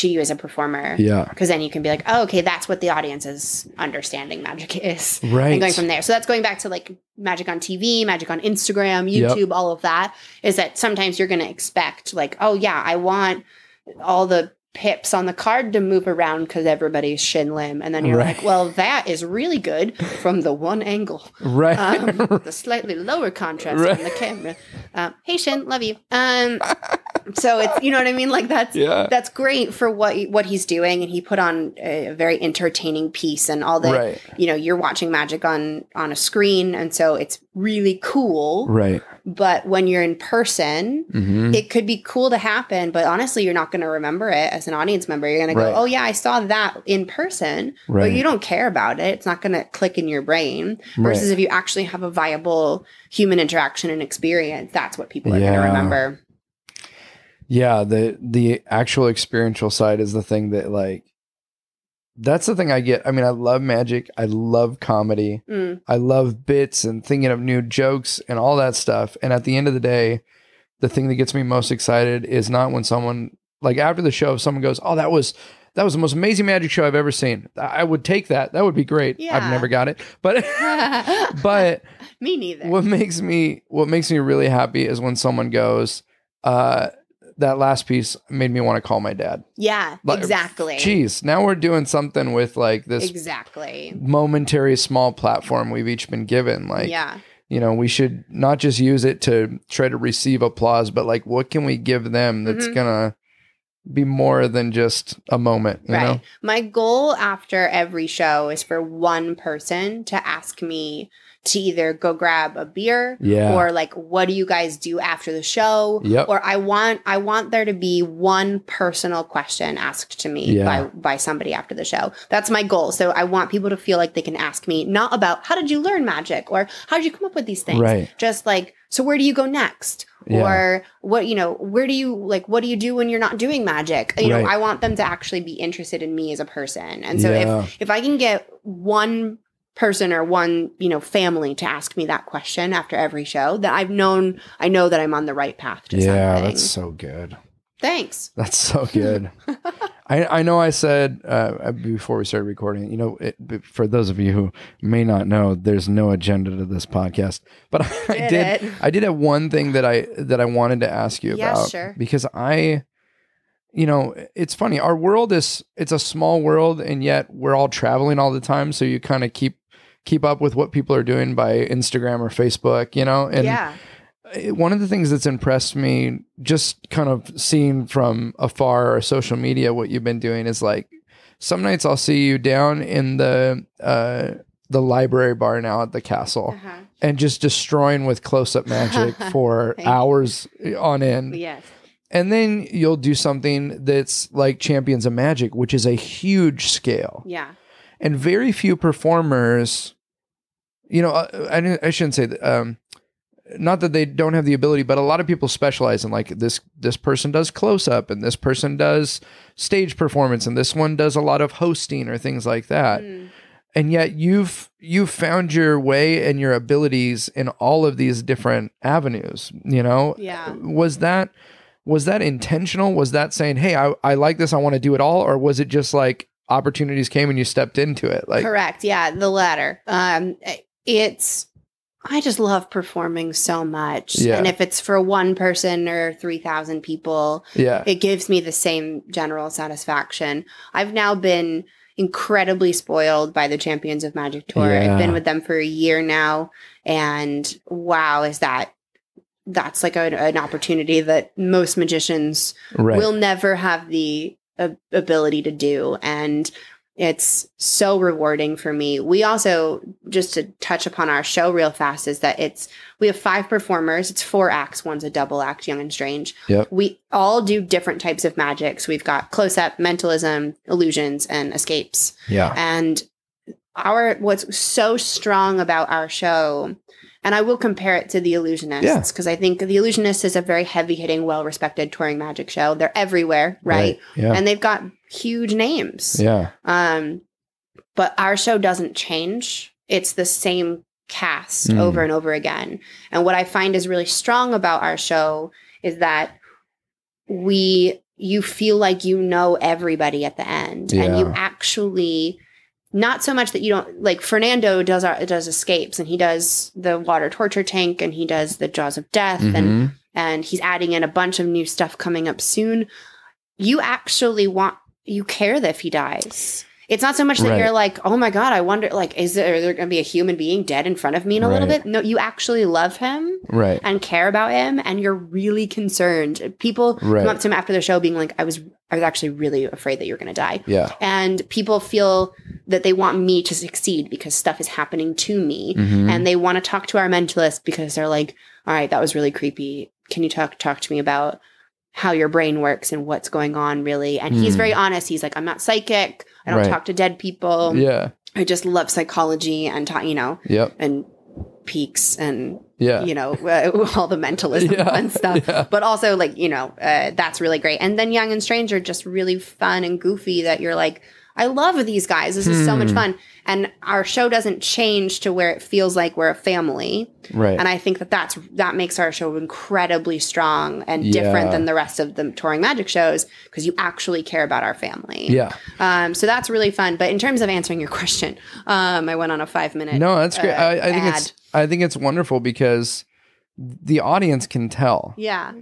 you as a performer. Yeah. Because then you can be like, oh, okay, that's what the audience's understanding magic is. Right. And going from there. So that's going back to like magic on TV, magic on Instagram, YouTube, all of that, is that sometimes you're going to expect like, oh yeah, I want all the pips on the card to move around because everybody's shin limb. And then you're like, well, that is really good from the one angle. Right. The slightly lower contrast on the camera. Hey, Shin, love you. So it's, you know what I mean? Like that's great for what he's doing. And he put on a very entertaining piece and all that, you know, you're watching magic on a screen. And so it's really cool. Right. But when you're in person, it could be cool to happen, but honestly, you're not going to remember it as an audience member. You're going to go, oh yeah, I saw that in person, but you don't care about it. It's not going to click in your brain. Versus if you actually have a viable human interaction and experience, that's what people are going to remember. Yeah, the actual experiential side is the thing that like, that's the thing I get. I mean, I love magic. I love comedy. I love bits and thinking of new jokes and all that stuff. And at the end of the day, the thing that gets me most excited is not when someone, like after the show, if someone goes, oh, that was the most amazing magic show I've ever seen. I would take that. That would be great. Yeah. I've never got it. But but me neither. What makes me really happy is when someone goes, that last piece made me want to call my dad. Yeah, exactly. Geez, now we're doing something with like this momentary small platform we've each been given. Like, you know, we should not just use it to try to receive applause, but like, what can we give them that's gonna be more than just a moment, you know? My goal after every show is for one person to ask me to either go grab a beer or like, what do you guys do after the show? Or I want there to be one personal question asked to me by somebody after the show. That's my goal. So I want people to feel like they can ask me not about how did you learn magic or how did you come up with these things? Just like, so where do you go next? Or what, you know, what do you do when you're not doing magic? You know, I want them to actually be interested in me as a person. And so if I can get one person or one, you know, family to ask me that question after every show, that I know that I'm on the right path to something. Yeah, that's so good. Thanks. That's so good. I know I said before we started recording, you know, for those of you who may not know, there's no agenda to this podcast, but I did have one thing that I wanted to ask you about. Sure. Because you know, it's funny. Our world it's a small world, and yet we're all traveling all the time. So you kind of keep up with what people are doing by Instagram or Facebook, you know? And one of the things that's impressed me, just kind of seeing from afar or social media, what you've been doing is like, some nights I'll see you down in the library bar now at the castle and just destroying with close-up magic for hours on end. Yes. And then you'll do something that's like Champions of Magic, which is a huge scale. Yeah. And very few performers, you know, I shouldn't say that, not that they don't have the ability, but a lot of people specialize in like this person does close up and this person does stage performance and this one does a lot of hosting or things like that. And yet you've found your way and your abilities in all of these different avenues, you know? Yeah. Was that intentional? Was that saying, hey, I like this, I want to do it all? Or was it just like opportunities came and you stepped into it? Like, correct. Yeah. The latter. I just love performing so much. Yeah. And if it's for one person or 3,000 people, Yeah. it gives me the same general satisfaction. I've now been incredibly spoiled by the Champions of Magic Tour. Yeah. I've been with them for a year now. And wow, that's like an opportunity that most magicians Right. will never have the ability to do. And it's so rewarding for me. We also, just to touch upon our show real fast, is that we have 5 performers. It's 4 acts. One's a double act, Young and Strange. Yep. We all do different types of magic. So we've got close-up, mentalism, illusions, and escapes. Yeah. And what's so strong about our show, and I will compare it to The Illusionists, because I think The Illusionists is a very heavy-hitting, well-respected touring magic show. They're everywhere, right? Yeah. And they've got huge names. Yeah. But our show doesn't change. It's the same cast over and over again. And what I find is really strong about our show is that you feel like you know everybody at the end. Yeah. And you actually... Not so much that you don't, like Fernando does escapes, and he does the water torture tank, and he does the jaws of death, and he's adding in a bunch of new stuff coming up soon. You actually you care that if he dies. It's not so much that you're like, oh my God, I wonder, like, are there going to be a human being dead in front of me in a little bit? No, you actually love him and care about him, and you're really concerned. People come up to him after the show being like, I was actually really afraid that you're going to die. Yeah. And people feel that they want me to succeed because stuff is happening to me. And they want to talk to our mentalist because they're like, all right, that was really creepy. Can you talk to me about how your brain works and what's going on really? And he's very honest. He's like, I'm not psychic. I don't talk to dead people. Yeah. I just love psychology and, Yep. and peaks and, all the mentalism and stuff. Yeah. But also that's really great. And then Young and Strange are just really fun and goofy that you're like, I love these guys. This is so much fun. And our show doesn't change to where it feels like we're a family. Right. And I think that makes our show incredibly strong and different than the rest of the touring magic shows because you actually care about our family. Yeah. So that's really fun. But in terms of answering your question, I went on a 5-minute. No, that's great. I think it's wonderful because the audience can tell. Yeah.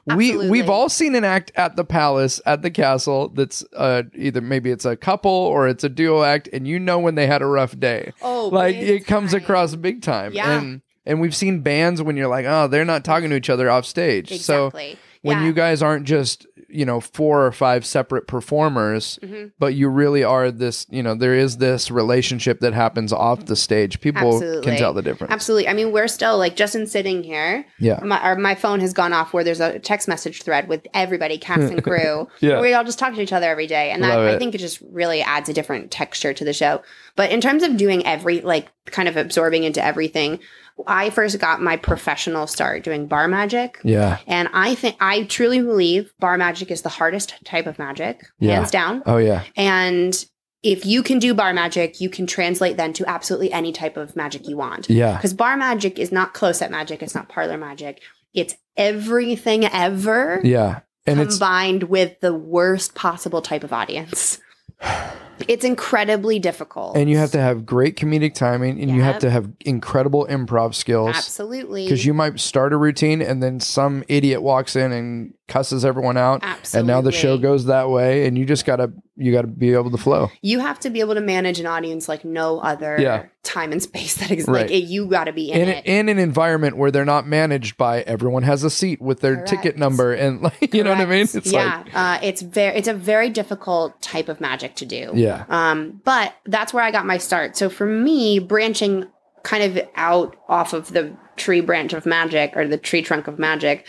We've all seen an act at the palace, at the castle that's either maybe it's a couple or it's a duo act, and when they had a rough day. Oh, like it comes across big time. Yeah. And we've seen bands when you're like, oh, they're not talking to each other off stage. Exactly. So when you guys aren't just 4 or 5 separate performers, but you really are this, there is this relationship that happens off the stage. People can tell the difference. Absolutely. I mean, we're still like Justin sitting here. Yeah. My phone has gone off where there's a text message thread with everybody, cast and crew. Where we all just talk to each other every day. And that, I think it just really adds a different texture to the show. But in terms of doing kind of absorbing into everything, I first got my professional start doing bar magic. Yeah. And I truly believe bar magic is the hardest type of magic, hands down. Oh, yeah. And if you can do bar magic, you can translate then to absolutely any type of magic you want. Yeah. Because bar magic is not close-up magic. It's not parlor magic. It's everything ever. Yeah. And combined with the worst possible type of audience. It's incredibly difficult. And you have to have great comedic timing, and you have to have incredible improv skills. Absolutely. Because you might start a routine and then some idiot walks in and cusses everyone out. Absolutely. And now the show goes that way, and you just gotta be able to flow. You have to be able to manage an audience like no other time and space that exists. Right. Like you got to be in it. In an environment where they're not managed by everyone has a seat with their ticket number, and like you know what I mean? It's it's a very difficult type of magic to do. Yeah. But that's where I got my start. So for me, branching kind of out off of the tree branch of magic or the tree trunk of magic,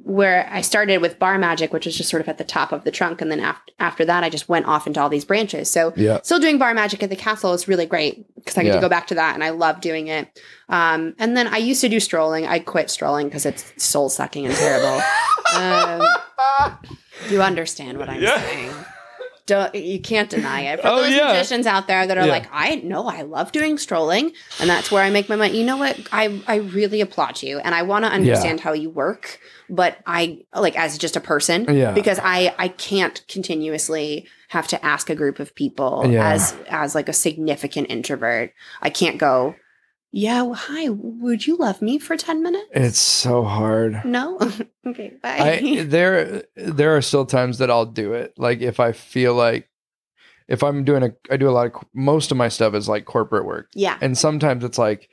where I started with bar magic, which was just sort of at the top of the trunk. And then after that, I just went off into all these branches. So still doing bar magic at the castle is really great because I get to go back to that and I love doing it. And then I used to do strolling. I quit strolling because it's soul sucking and terrible. You understand what I'm saying. You can't deny it. For those magicians out there that are like, I love doing strolling, and that's where I make my money. You know what? I really applaud you, and I want to understand how you work, but I like as just a person because I can't continuously have to ask a group of people as like a significant introvert. I can't go Yeah. Well, hi. Would you love me for 10 minutes? It's so hard. No? Okay. Bye. There are still times that I'll do it. Like if I feel like if I'm doing I do a lot of, most of my stuff is like corporate work. Yeah. And sometimes it's like,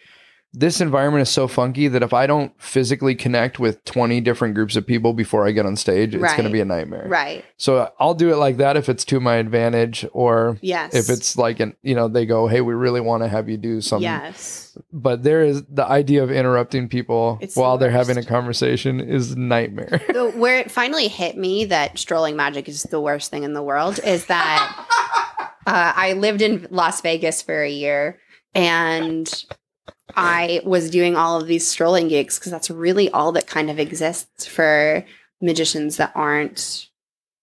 this environment is so funky that if I don't physically connect with 20 different groups of people before I get on stage, it's going to be a nightmare. Right. So I'll do it like that if it's to my advantage, or if it's like, they go, hey, we really want to have you do something. Yes. But there is the idea of interrupting people while they're having a conversation is nightmare. So where it finally hit me that strolling magic is the worst thing in the world is that I lived in Las Vegas for a year, and I was doing all of these strolling gigs because that's really all that kind of exists for magicians that aren't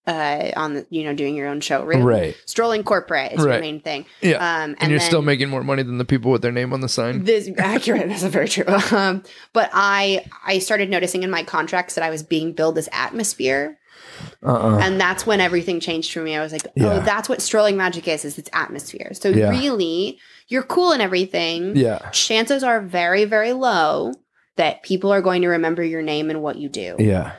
on the, doing your own showroom. Right. Strolling corporate is your main thing. Yeah. And you're still making more money than the people with their name on the sign. This accurate. That's very true. But I started noticing in my contracts that I was being billed as atmosphere. And that's when everything changed for me. I was like, oh, that's what strolling magic is it's atmosphere. So really, you're cool and everything. Yeah. Chances are very, very low that people are going to remember your name and what you do. Yeah.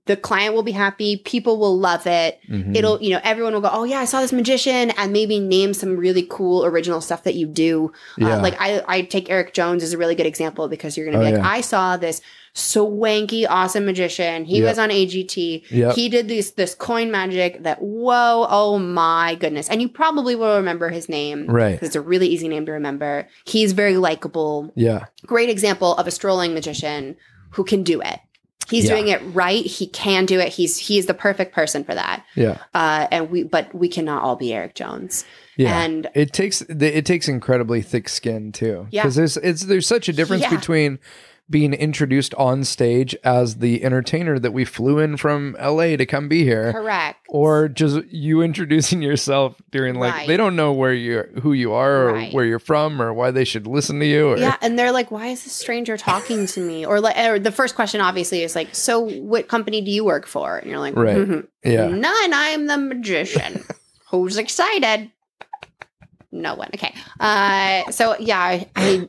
The client will be happy. People will love it. Mm-hmm. It'll, everyone will go, oh yeah, I saw this magician, and maybe name some really cool original stuff that you do. Yeah. Like I take Eric Jones as a really good example because you're going to be like, I saw this swanky, awesome magician. He was on AGT. Yep. He did this coin magic that, whoa, oh my goodness. And you probably will remember his name. Right. Because it's a really easy name to remember. He's very likable. Yeah. Great example of a strolling magician who can do it. He's doing it right. He can do it. He is the perfect person for that. Yeah. But we cannot all be Eric Jones. Yeah. And it takes incredibly thick skin too. Yeah. Because there's such a difference between being introduced on stage as the entertainer that we flew in from LA to come be here. Correct. Or just you introducing yourself during they don't know who you are or where you're from or why they should listen to you. Or, and they're like, why is this stranger talking to me? Or the first question obviously is like, so what company do you work for? And you're like, yeah, none, I'm the magician. Who's excited? No one. Okay. So yeah, I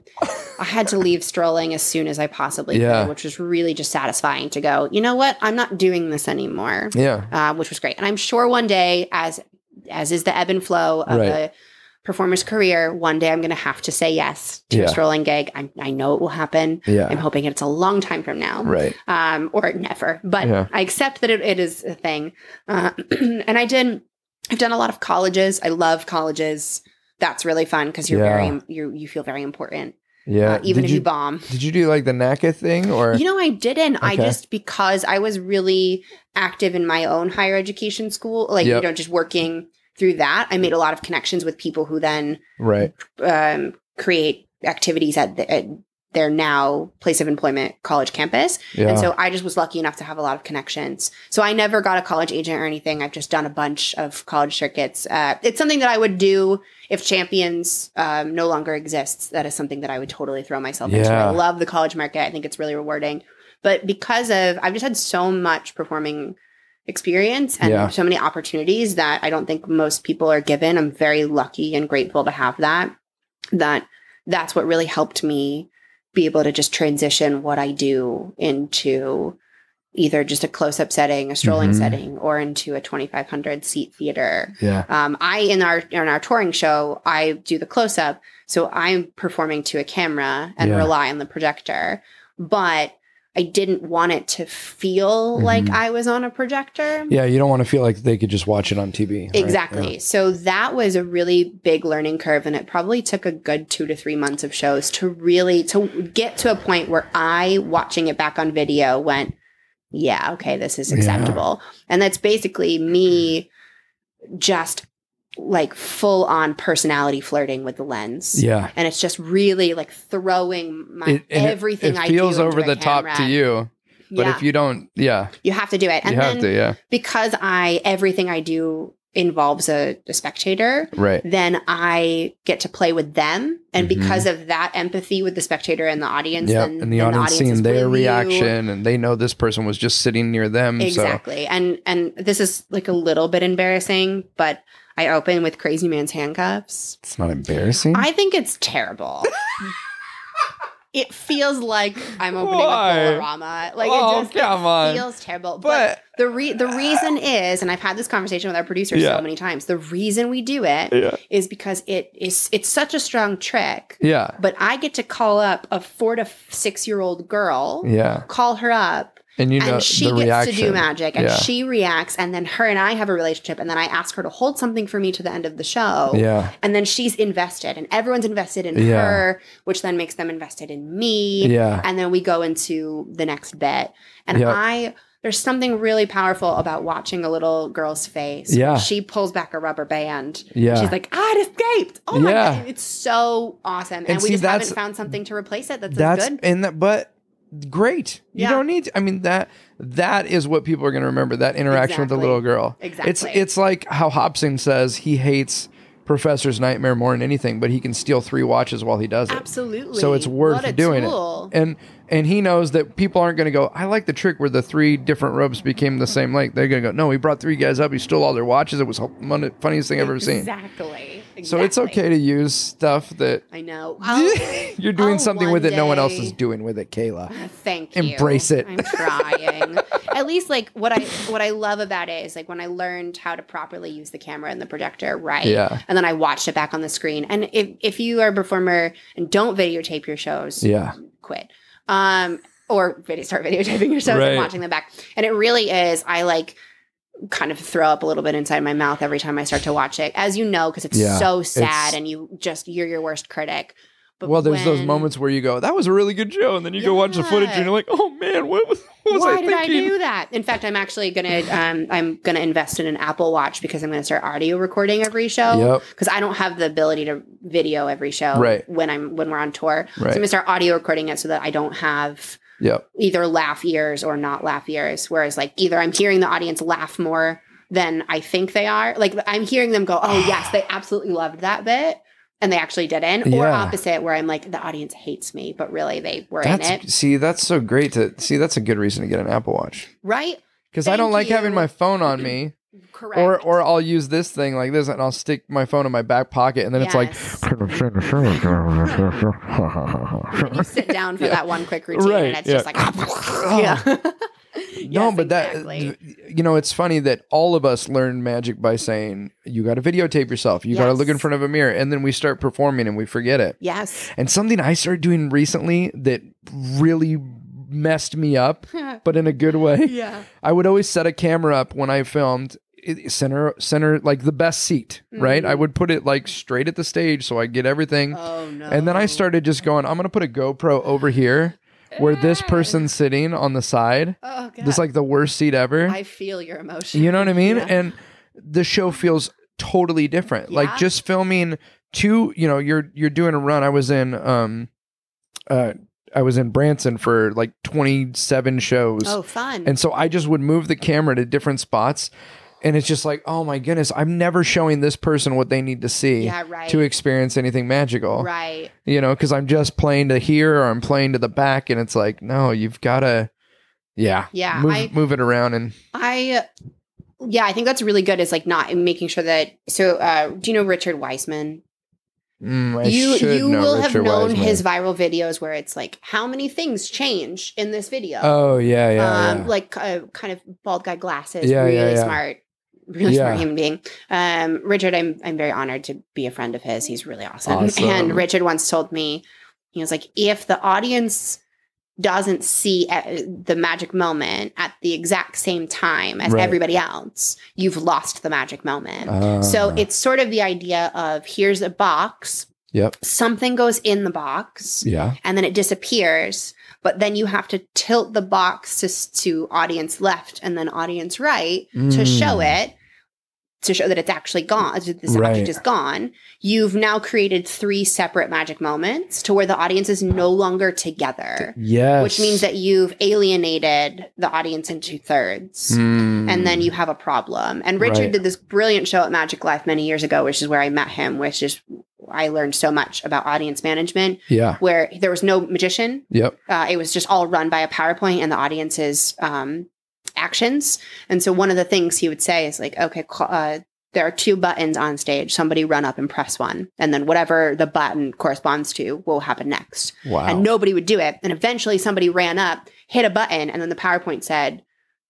had to leave strolling as soon as I possibly could, which was really just satisfying to go, you know what? I'm not doing this anymore. Yeah. Which was great. And I'm sure one day, as is the ebb and flow of a performer's career, one day I'm going to have to say yes to a strolling gig. I know it will happen. Yeah. I'm hoping it's a long time from now. Right. Or never. But I accept that it is a thing. And I've done a lot of colleges. I love colleges. That's really fun because you feel very important. Yeah. Even if you bomb. Did you do like the NACA thing or? I didn't. Okay. Because I was really active in my own higher education school, just working through that. I made a lot of connections with people who then create activities at their now place of employment college campus. Yeah. And so I just was lucky enough to have a lot of connections. So I never got a college agent or anything. I've just done a bunch of college circuits. It's something that I would do if Champions no longer exists. That is something that I would totally throw myself into. I love the college market. I think it's really rewarding. But because I've just had so much performing experience and so many opportunities that I don't think most people are given. I'm very lucky and grateful to have that. That's what really helped me be able to just transition what I do into either just a close-up setting, a strolling setting, or into a 2,500 seat theater. Yeah. In our touring show, I do the close-up, so I'm performing to a camera and rely on the projector. But I didn't want it to feel like I was on a projector. Yeah, you don't want to feel like they could just watch it on TV. Right? Exactly. Yeah. So that was a really big learning curve, and it probably took a good 2 to 3 months of shows to get to a point where I, watching it back on video, went, yeah, okay, this is acceptable. Yeah. And that's basically me just like full on personality flirting with the lens. Yeah. And it's just really like throwing everything I do. It feels over the top to you. But if you don't, you have to do it. And because everything I do involves a spectator, then I get to play with them. And because of that empathy with the spectator and the audience, and the audience seeing their reaction, and they know this person was just sitting near them. Exactly. So. And this is like a little bit embarrassing, but I open with Crazy Man's handcuffs. It's not embarrassing. I think it's terrible. it feels like I'm opening Why? a Bolorama. Like Oh, it just come on. feels terrible. But the reason is, and I've had this conversation with our producer so many times, the reason we do it is because it's such a strong trick. Yeah. But I get to call up a 4 to 6 year old girl, call her up, and she the gets reaction. to do magic, and she reacts, and then her and I have a relationship, and then I ask her to hold something for me to the end of the show, and then she's invested, and everyone's invested in her, which then makes them invested in me, and then we go into the next bit, and there's something really powerful about watching a little girl's face. Yeah. She pulls back a rubber band. Yeah. She's like, it escaped. Oh my God. It's so awesome. And we see, just haven't found something to replace it that's as good. But great. You don't need to, I mean, that is what people are going to remember, that interaction with the little girl. Exactly. It's like how Hobson says he hates Professor's Nightmare more than anything, but he can steal 3 watches while he does it. Absolutely. So it's worth doing it. And he knows that people aren't going to go, I like the trick where the 3 different ropes became the same length. They're going to go, no, he brought 3 guys up. He stole all their watches. It was the funniest thing I've ever seen. Exactly. So it's okay to use stuff that I know. you're doing something with it no one else is doing with it, Kayla. Thank you. Embrace it. I'm trying. At least like what I love about it is like when I learned how to properly use the camera and the projector, right? Yeah. And then I watched it back on the screen. And if you are a performer and don't videotape your shows, quit. Or start videotaping your shows and watching them back. And it really is, I like kind of throw up a little bit inside my mouth every time I start to watch it, as you know, because it's so sad and you're your worst critic. But there's those moments where you go, that was a really good show, and then you go watch the footage and you're like, oh man, what was why I did thinking? I do that? In fact, I'm actually gonna invest in an Apple Watch because I'm gonna start audio recording every show because I don't have the ability to video every show when we're on tour. So I'm gonna start audio recording it so that I don't have either laugh ears or not laugh ears. Whereas like either I'm hearing the audience laugh more than I think they are. Like I'm hearing them go, oh yes, they absolutely loved that bit. And they actually didn't, or opposite, where I'm like, the audience hates me, but really they were in it. See, that's so great that's a good reason to get an Apple Watch. Right? Because I don't like having my phone on me. Correct. Or I'll use this thing like this and I'll stick my phone in my back pocket and then it's like you sit down for that one quick routine and it's just like No, but exactly. It's funny that all of us learn magic by saying, you got to videotape yourself. You got to look in front of a mirror. And then we start performing and we forget it. Yes. And something I started doing recently that really messed me up, but in a good way. Yeah. I would always set a camera up when I filmed center like the best seat, right? I would put it like straight at the stage so I get everything. Oh no. And then I started just going, I'm going to put a GoPro over here where this person's sitting on the side. Oh, God. This is like the worst seat ever. I feel your emotion. You know what I mean? Yeah. And the show feels totally different. Yeah. Like just filming you're doing a run. I was in Branson for like 27 shows. Oh, fun. And so I just would move the camera to different spots. And it's just like, oh my goodness, I'm never showing this person what they need to see to experience anything magical. Right. Because I'm just playing to here or I'm playing to the back. And it's like, no, you've got to, move it around. And I think that's really good. Is like not making sure that, so do you know Richard Weissman? You will have known his viral videos where it's like, how many things change in this video? Oh, yeah. Like kind of bald guy glasses, really smart. Really smart human being. Richard, I'm very honored to be a friend of his. He's really awesome. And Richard once told me, he was like, if the audience doesn't see the magic moment at the exact same time as everybody else, you've lost the magic moment. So it's sort of the idea of here's a box. Yep. Something goes in the box. Yeah. And then it disappears. But then you have to tilt the box to audience left and then audience right to show it, to show that it's actually gone, this object is gone. You've now created 3 separate magic moments to where the audience is no longer together. Yes. Which means that you've alienated the audience into thirds. And then you have a problem. And Richard did this brilliant show at Magic Life many years ago, which is where I met him, which is I learned so much about audience management. Yeah. Where there was no magician. Yep. It was just all run by a PowerPoint and the audience's actions. And so one of the things he would say is like, okay, there are 2 buttons on stage. Somebody run up and press one. And then whatever the button corresponds to will happen next. Wow. And nobody would do it. And eventually somebody ran up, hit a button, and then the PowerPoint said,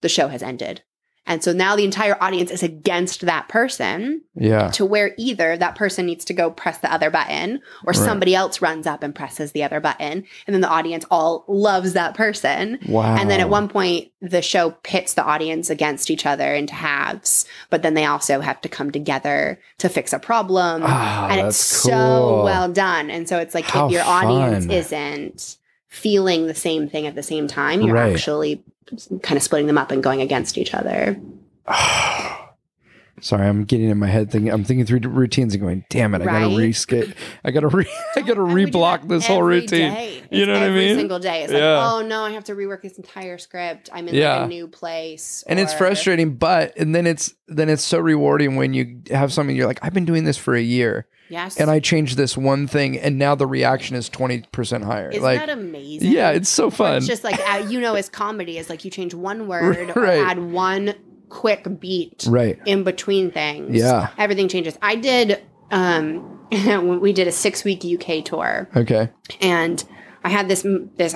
the show has ended. And so now the entire audience is against that person to where either that person needs to go press the other button or somebody else runs up and presses the other button. And then the audience all loves that person. Wow. And then at one point, the show pits the audience against each other into halves. But then they also have to come together to fix a problem. And it's so well done. And so it's like if your audience isn't feeling the same thing at the same time, you're actually kind of splitting them up and going against each other. Sorry, I'm getting in my head thinking. I'm thinking through routines and going, "Damn it! I gotta rescape. I gotta reblock this whole routine." You know what I mean? Every single day, it's like, oh no, I have to rework this entire script. I'm in like a new place, and it's frustrating. And then it's so rewarding when you have something. You're like, I've been doing this for a year. Yes. And I changed this one thing, and now the reaction is 20% higher. Isn't that amazing? Yeah, it's so fun. It's just like, as comedy is like you change one word or add one quick beat in between things. Yeah. Everything changes. I did, we did a 6-week UK tour. Okay. And I had this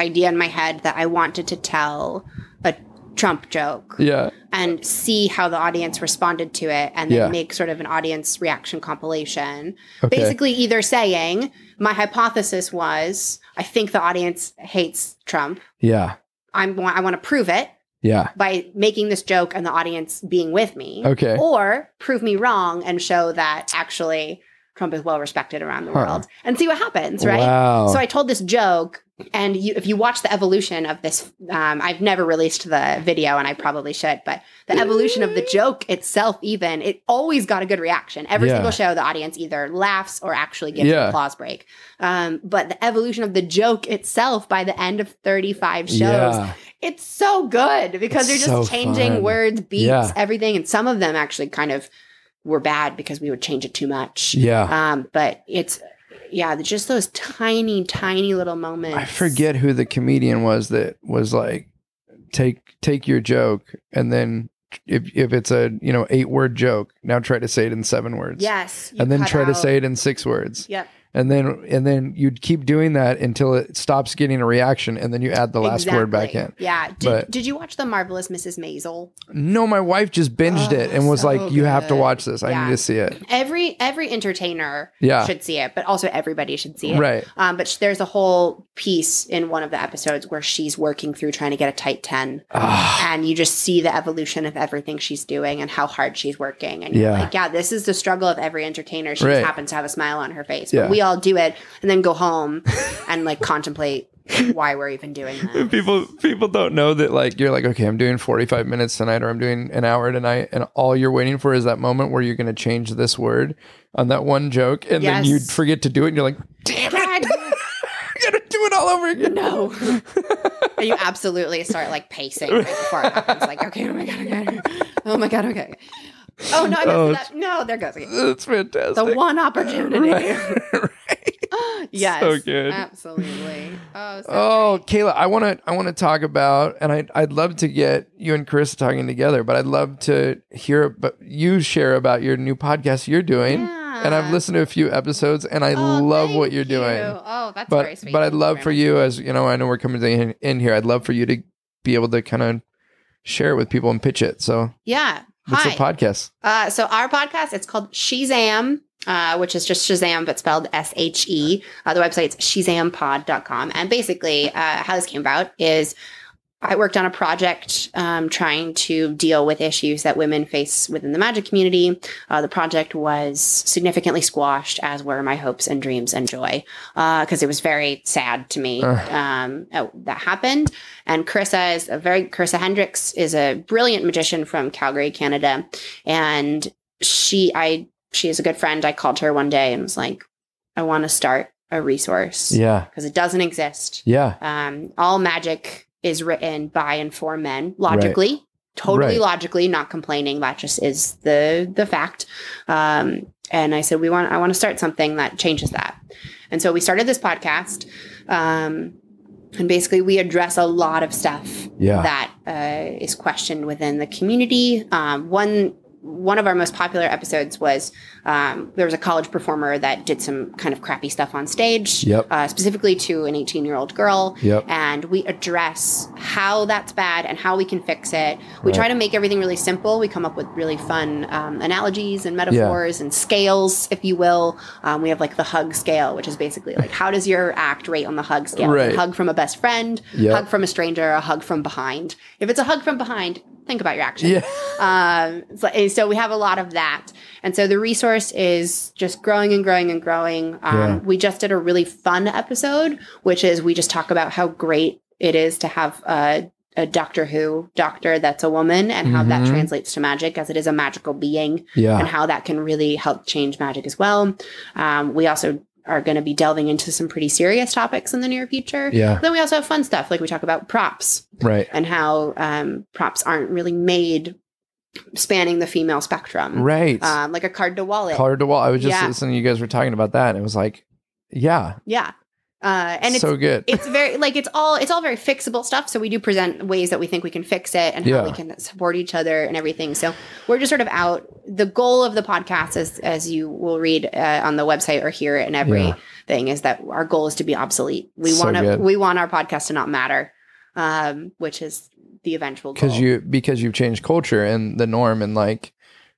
idea in my head that I wanted to tell a Trump joke. Yeah. And see how the audience responded to it and then make sort of an audience reaction compilation. Okay. Basically either saying, my hypothesis was, I think the audience hates Trump. Yeah. I want to prove it. Yeah. By making this joke and the audience being with me. Okay. Or prove me wrong and show that actually Trump is well respected around the world and see what happens, right? Wow. So I told this joke, and if you watch the evolution of this, I've never released the video, and I probably should, but the evolution of the joke itself, even, it always got a good reaction. Every single show, the audience either laughs or actually gives an applause break. But the evolution of the joke itself, by the end of 35 shows, it's so good because they're just changing words, beats, everything, and some of them actually kind of were bad because we would change it too much. Yeah. But it's, just those tiny, tiny little moments. I forget who the comedian was that was like, take your joke, and then if it's a 8-word joke, now try to say it in 7 words. Yes. And then try to say it in 6 words. Yep. And then you'd keep doing that until it stops getting a reaction, and then you add the last word back in. Yeah. Did you watch The Marvelous Mrs. Maisel? No, my wife just binged it and was like, "You have to watch this. I need to see it." Every entertainer should see it, but also everybody should see it. Right. But there's a whole piece in one of the episodes where she's working through trying to get a tight 10, and you just see the evolution of everything she's doing and how hard she's working. And you're like, this is the struggle of every entertainer. She just happens to have a smile on her face. But we all do it and then go home and like contemplate why we're even doing that. People don't know that, like, you're like, okay, I'm doing 45 minutes tonight, or I'm doing an hour tonight, and all you're waiting for is that moment where you're going to change this word on that one joke, and then you forget to do it, and you're like, damn it, I gotta do it all over again. No. And you absolutely start like pacing right before it happens, like, okay, oh my god, okay. Oh no, I messed it up. No, there goes again. That's fantastic. The one opportunity. Right. Yes. So good. Absolutely. Oh, Kayla, I want to talk about, and I'd love to get you and Chris talking together, but I'd love to hear you share about your new podcast you're doing. Yeah. And I've listened to a few episodes, and I love what you're doing. Oh, that's very sweet. But I'd love for you, as you know, I know we're coming in here. I'd love for you to be able to kind of share it with people and pitch it. So yeah. What's the podcast? So our podcast, it's called Shezam, which is just Shazam, but spelled S-H-E. The website's shezampod.com. And basically how this came about is I worked on a project trying to deal with issues that women face within the magic community. The project was significantly squashed, as were my hopes and dreams and joy, because it was very sad to me that happened. And Carissa Hendricks is a brilliant magician from Calgary, Canada. And she is a good friend. I called her one day and was like, I want to start a resource. Yeah. Because it doesn't exist. Yeah. All magic is written by and for men, logically, totally logically, not complaining. That just is the fact. And I said, I want to start something that changes that. And so we started this podcast. And basically we address a lot of stuff that is questioned within the community. One one of our most popular episodes was there was a college performer that did some kind of crappy stuff on stage, specifically to an 18-year-old girl. And we address how that's bad and how we can fix it. We try to make everything really simple. We come up with really fun analogies and metaphors and scales, if you will. We have like the hug scale, which is basically like, how does your act rate on the hug scale? A hug from a best friend, hug from a stranger, a hug from behind. If it's a hug from behind, think about your action. So we have a lot of that. And so the resource is just growing and growing and growing. We just did a really fun episode, which is we just talk about how great it is to have a Doctor Who doctor that's a woman and how that translates to magic, as it is a magical being, and how that can really help change magic as well. We also are going to be delving into some pretty serious topics in the near future. Then we also have fun stuff. Like we talk about props, and how props aren't really made spanning the female spectrum. Like a card to wallet. I was just listening to you guys were talking about that, and it was like, and it's so good. It's very like it's all very fixable stuff. So we do present ways that we think we can fix it and how we can support each other and everything. So we're just sort of out. The goal of the podcast, as you will read on the website or hear it in every thing, is that our goal is to be obsolete. We want our podcast to not matter, which is the eventual goal. Because you've changed culture and the norm, and like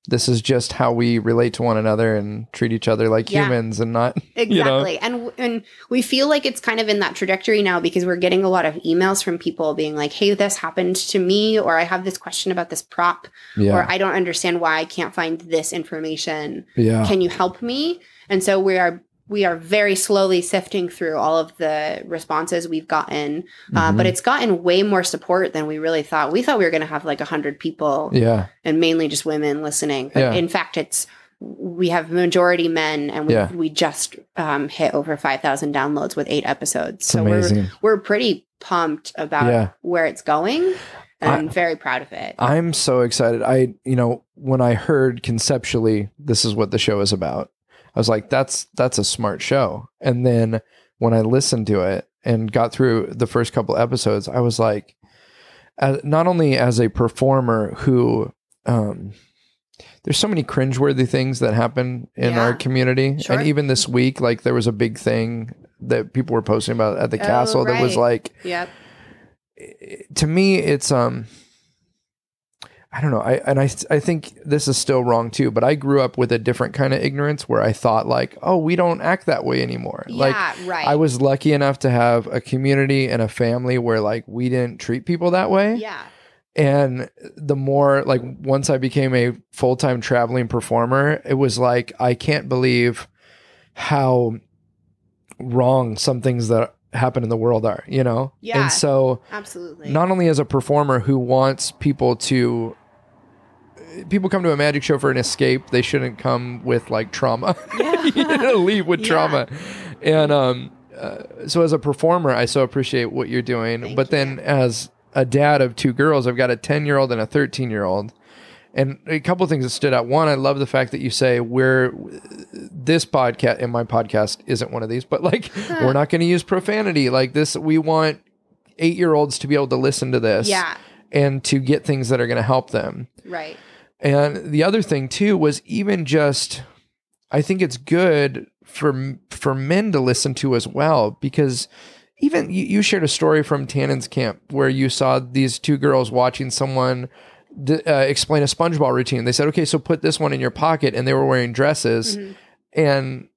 this is just how we relate to one another and treat each other like humans and not exactly. And we feel like it's kind of in that trajectory now, because we're getting a lot of emails from people being like, hey, this happened to me, or I have this question about this prop, or I don't understand why I can't find this information. Can you help me? And so we are very slowly sifting through all of the responses we've gotten, but it's gotten way more support than we really thought. We thought we were going to have like 100 people, and mainly just women listening. But in fact, we have majority men, and we just hit over 5,000 downloads with 8 episodes. So amazing. We're pretty pumped about where it's going. And I'm very proud of it. I'm so excited. When I heard conceptually, this is what the show is about, I was like, that's a smart show. And then when I listened to it and got through the first couple episodes, I was like, not only as a performer who, there's so many cringeworthy things that happen in our community. And even this week, like there was a big thing that people were posting about at the castle that was like, to me, it's, I don't know. I think this is still wrong too, but I grew up with a different kind of ignorance where I thought like, oh, we don't act that way anymore. I was lucky enough to have a community and a family where like we didn't treat people that way. And the more like once I became a full-time traveling performer, it was like, I can't believe how wrong some things that happen in the world are, And so absolutely, not only as a performer who wants people come to a magic show for an escape, they shouldn't come with like trauma. Leave with trauma. And so as a performer, I so appreciate what you're doing. Then as a dad of 2 girls, I've got a 10-year-old and a 13-year-old. And a couple of things that stood out. One, I love the fact that you say this podcast, and my podcast isn't one of these, but like we're not going to use profanity like this. We want 8-year-olds to be able to listen to this and to get things that are going to help them. Right. And the other thing too was even just, I think it's good for men to listen to as well, because even you shared a story from Tannen's camp where you saw these 2 girls watching someone explain a SpongeBob routine. They said, okay, so put this one in your pocket, and they were wearing dresses. And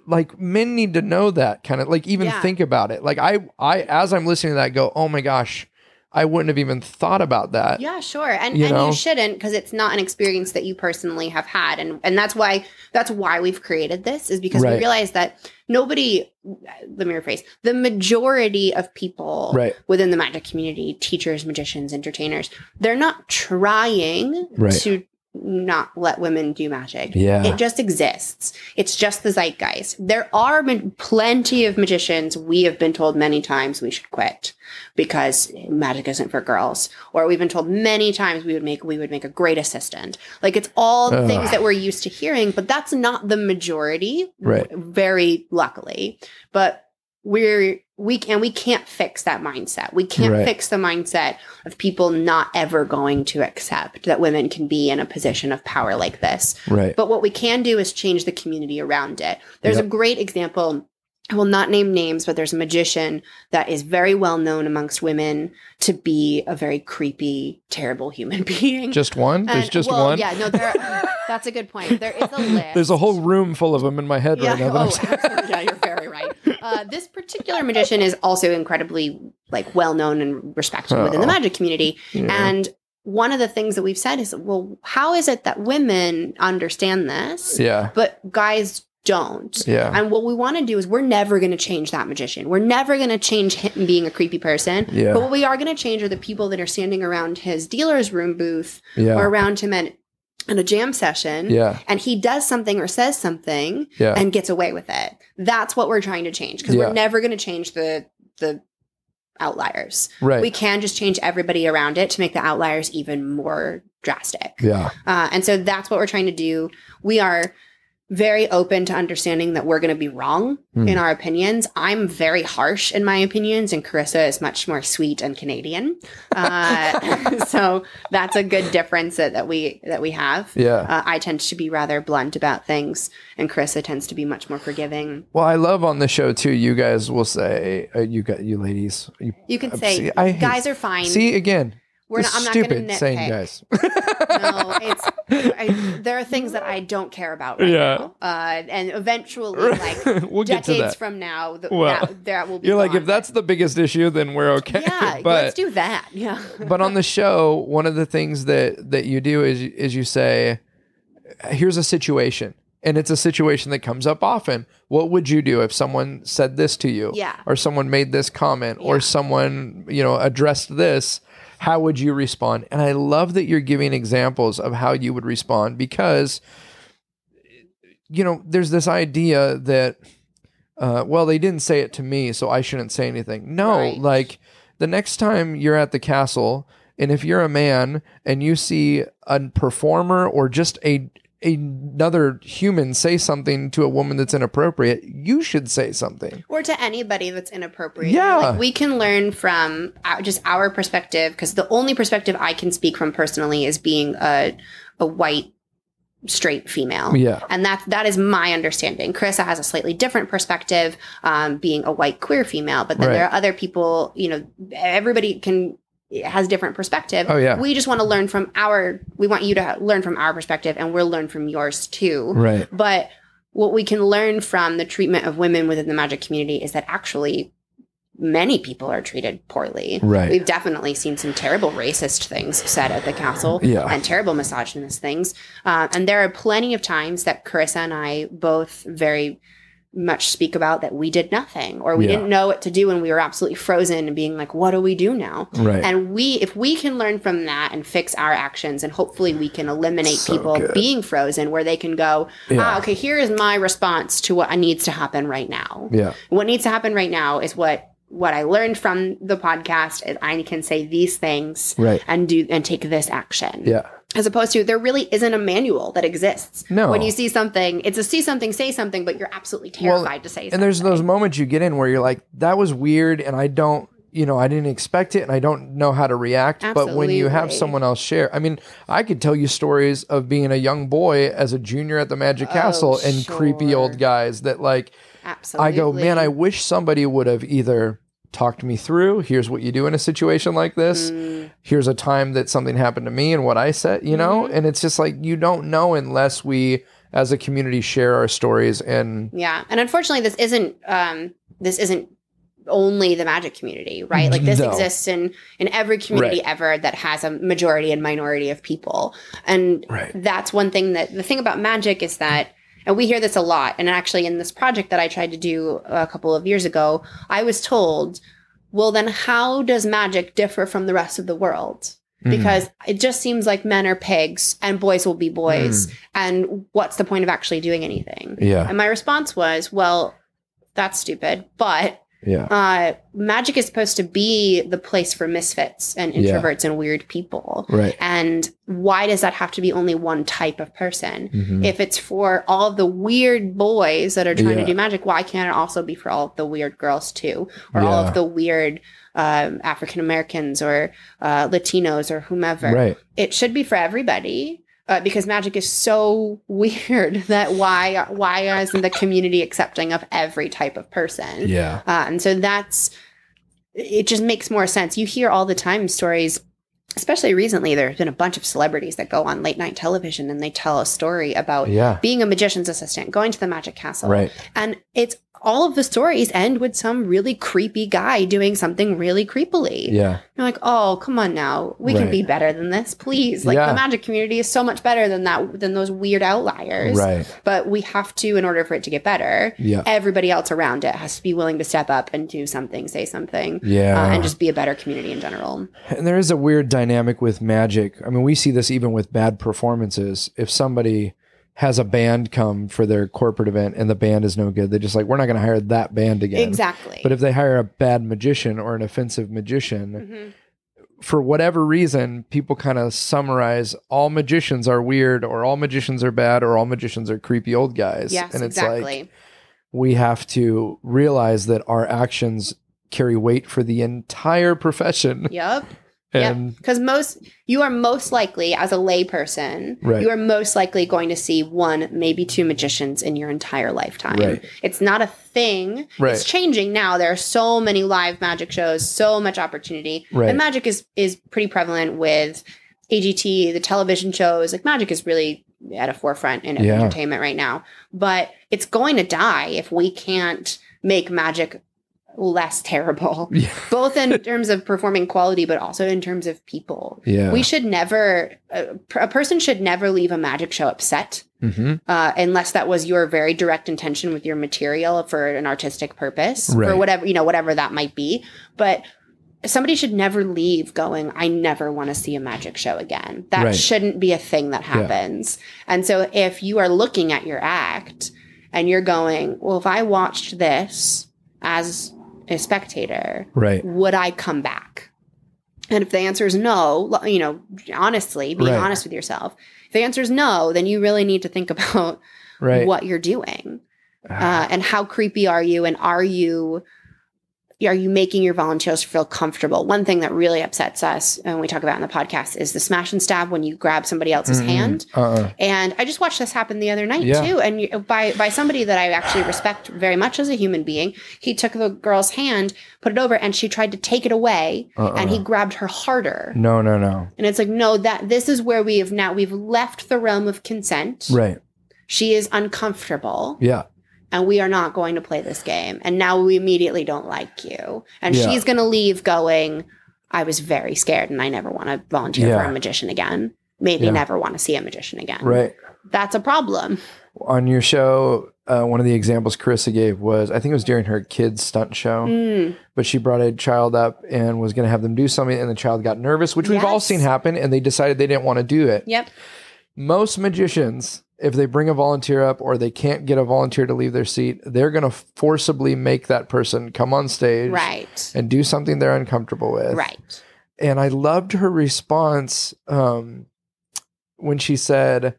like men need to know that kind of like even think about it. Like I as I'm listening to that, go, oh my gosh, I wouldn't have even thought about that. Yeah, sure. And you shouldn't, because it's not an experience that you personally have had. And that's why we've created this, is because we realize that let me rephrase, the majority of people within the magic community, teachers, magicians, entertainers, they're not trying to not let women do magic. It just exists. It's just the zeitgeist. There are plenty of magicians we have been told many times we should quit because magic isn't for girls, or we've been told many times we would make a great assistant. Like it's all things that we're used to hearing, but that's not the majority, very luckily. But we can't fix that mindset. We can't fix the mindset of people not ever going to accept that women can be in a position of power like this. Right. But what we can do is change the community around it. There's a great example. I will not name names, but there's a magician that is very well known amongst women to be a very creepy, terrible human being. Just one? There's just one? Yeah, no, that's a good point. There is a list. There's a whole room full of them in my head right now. Absolutely. Yeah, you're very right. This particular magician is also incredibly well known and respected within the magic community. Yeah. And one of the things that we've said is, well, how is it that women understand this, but guys don't? Yeah. And what we want to do is we're never going to change that magician. We're never going to change him being a creepy person. Yeah. But what we are going to change are the people that are standing around his dealer's room booth or around him in a jam session. Yeah. And he does something or says something and gets away with it. That's what we're trying to change, because we're never going to change the outliers. Right. We can just change everybody around it to make the outliers even more drastic. Yeah. And so that's what we're trying to do. We are very open to understanding that we're going to be wrong in our opinions. I'm very harsh in my opinions, and Carissa is much more sweet and Canadian. So that's a good difference that we have. Yeah. I tend to be rather blunt about things, and Carissa tends to be much more forgiving. Well, I love on the show too, you guys will say, you ladies. You can say, guys are fine. See, again. I'm not going to nitpick. Saying guys. No, there are things that I don't care about right now. And eventually, we'll decades from now, that will be You're gone. if that's the biggest issue, then we're okay. Yeah, let's do that. Yeah. But on the show, one of the things that you do is you say, here's a situation. And it's a situation that comes up often. What would you do if someone said this to you? Yeah. Or someone made this comment or someone, addressed this? How would you respond? And I love that you're giving examples of how you would respond, because, there's this idea that, they didn't say it to me, so I shouldn't say anything. No, the next time you're at the castle, and if you're a man and you see a performer or just another human say something to a woman that's inappropriate, you should say something. Or to anybody that's inappropriate. Yeah. We can learn from just our perspective, because the only perspective I can speak from personally is being a white, straight female. Yeah. And that is my understanding. Carissa has a slightly different perspective, being a white queer female. But then there are other people, everybody has different perspective. Oh, yeah. We just want to learn from we want you to learn from our perspective, and we'll learn from yours too. Right. But what we can learn from the treatment of women within the magic community is that actually many people are treated poorly. Right. We've definitely seen some terrible racist things said at the castle and terrible misogynist things. And there are plenty of times that Carissa and I both very much speak about that we did nothing, or we didn't know what to do, and we were absolutely frozen and being like, what do we do now? Right. And if we can learn from that and fix our actions, and hopefully we can eliminate people being frozen, where they can go, okay, here is my response to what needs to happen right now. Yeah. What needs to happen right now is what I learned from the podcast is I can say these things and take this action. Yeah. As opposed to, there really isn't a manual that exists. No. When you see something, it's a see something, say something, but you're absolutely terrified to say something. And there's those moments you get in where you're like, that was weird, and I didn't expect it, and I don't know how to react. Absolutely. But when you have someone else share, I could tell you stories of being a young boy as a junior at the Magic Castle and creepy old guys that absolutely. I go, man, I wish somebody would have either talked me through, here's what you do in a situation like this. Here's a time that something happened to me and what I said, and it's just you don't know unless we as a community share our stories. And and unfortunately this isn't only the magic community, right? This exists in every community ever that has a majority and minority of people. And that's one thing the thing about magic is that, and we hear this a lot. And actually in this project that I tried to do a couple of years ago, I was told, well, then how does magic differ from the rest of the world? Because it just seems like men are pigs and boys will be boys. And what's the point of actually doing anything? Yeah. And my response was, well, that's stupid. But Magic is supposed to be the place for misfits and introverts and weird people. Right. And why does that have to be only one type of person? Mm-hmm. If it's for all of the weird boys that are trying to do magic, why can't it also be for all of the weird girls too? Or all of the weird African Americans or Latinos or whomever? Right. It should be for everybody. Because magic is so weird that why isn't the community accepting of every type of person? Yeah. And so it just makes more sense. You hear all the time stories, especially recently, there's been a bunch of celebrities that go on late night television and they tell a story about being a magician's assistant, going to the magic castle. Right. And it's all of the stories end with some really creepy guy doing something really creepily. Yeah. You're like, oh, come on now. We can be better than this, please. Like the magic community is so much better than those weird outliers. Right. But we have to, in order for it to get better, everybody else around it has to be willing to step up and do something, say something. And just be a better community in general. And there is a weird dynamic with magic. I mean, we see this even with bad performances. If somebody has a band come for their corporate event and the band is no good, they're just like, we're not going to hire that band again. Exactly. But if they hire a bad magician or an offensive magician, for whatever reason, people kind of summarize all magicians are weird or all magicians are bad or all magicians are creepy old guys. Yes, and it's exactly. like, we have to realize that our actions carry weight for the entire profession. Yep. Because you are most likely, as a layperson, you are most likely going to see one, maybe two magicians in your entire lifetime. Right. It's not a thing. Right. It's changing now. There are so many live magic shows, so much opportunity. Right. And magic is pretty prevalent with AGT, the television shows. Like magic is really at a forefront in entertainment right now. But it's going to die if we can't make magic less terrible, both in terms of performing quality, but also in terms of people. We should never, a person should never leave a magic show upset, unless that was your very direct intention with your material for an artistic purpose, for whatever that might be. But somebody should never leave going, I never want to see a magic show again. That shouldn't be a thing that happens. And so if you are looking at your act and you're going, well, if I watched this as a spectator, would I come back? And if the answer is no, honestly, be honest with yourself. If the answer is no, then you really need to think about what you're doing and how creepy are you, and are you making your volunteers feel comfortable? One thing that really upsets us, and we talk about in the podcast, is the smash and stab when you grab somebody else's hand. And I just watched this happen the other night too. And by somebody that I actually respect very much as a human being, he took the girl's hand, put it over, and she tried to take it away, and he grabbed her harder. No. And it's like, no, this is where we've left the realm of consent. Right. She is uncomfortable. Yeah. And we are not going to play this game. And now we immediately don't like you. And she's going to leave going, I was very scared and I never want to volunteer for a magician again. Maybe never want to see a magician again. Right. That's a problem. On your show, one of the examples Carissa gave was, I think it was during her kids' stunt show, but she brought a child up and was going to have them do something, and the child got nervous, which we've all seen happen, and they decided they didn't want to do it. Yep. Most magicians, if they bring a volunteer up or they can't get a volunteer to leave their seat, they're going to forcibly make that person come on stage and do something they're uncomfortable with. Right. And I loved her response when she said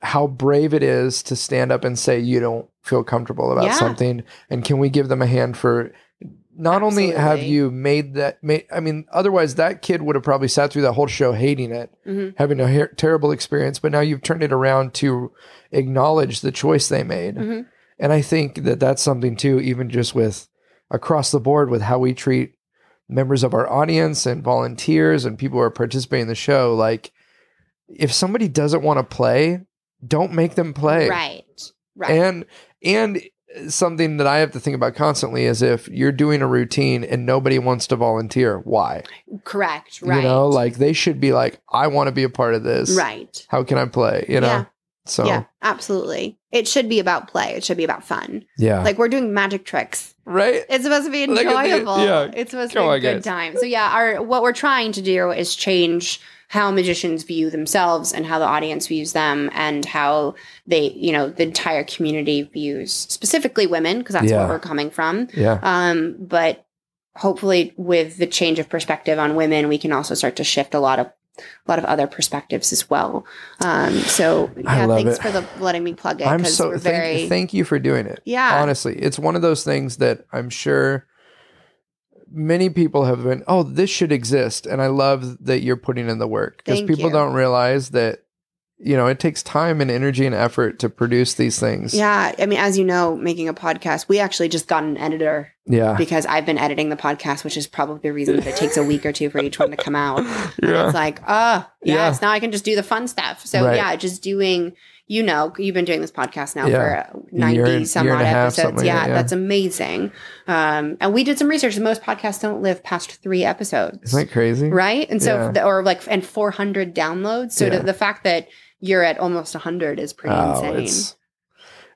how brave it is to stand up and say you don't feel comfortable about something. And can we give them a hand for not only have you made that, I mean, otherwise that kid would have probably sat through that whole show hating it, having a terrible experience, but now you've turned it around to acknowledge the choice they made. And I think that that's something too, even just with across the board with how we treat members of our audience and volunteers and people who are participating in the show. Like, if somebody doesn't want to play, don't make them play. Right. And something that I have to think about constantly is if you're doing a routine and nobody wants to volunteer, why? Correct. Right. You know, like they should be like, I want to be a part of this. Right. How can I play? You know? So yeah, absolutely. It should be about play. It should be about fun. Yeah. Like we're doing magic tricks. Right. It's supposed to be enjoyable. It's supposed to be a good time. So yeah, what we're trying to do is change how magicians view themselves and how the audience views them and how they, the entire community views specifically women, because that's where we're coming from. But hopefully with the change of perspective on women, we can also start to shift a lot of other perspectives as well. So thanks for letting me plug it. I'm so thank you for doing it. Yeah. Honestly, it's one of those things that I'm sure many people have been, oh, this should exist. And I love that you're putting in the work, because people don't realize that, it takes time and energy and effort to produce these things. Yeah. I mean, as you know, making a podcast, we actually just got an editor. Yeah. Because I've been editing the podcast, which is probably the reason that it takes a week or two for each one to come out. And it's like, yes, now I can just do the fun stuff. So just doing, you've been doing this podcast now for 90 some odd episodes. That's amazing. And we did some research. Most podcasts don't live past 3 episodes. Isn't that crazy? Right. And so, and 400 downloads. So the fact that you're at almost 100 is pretty insane.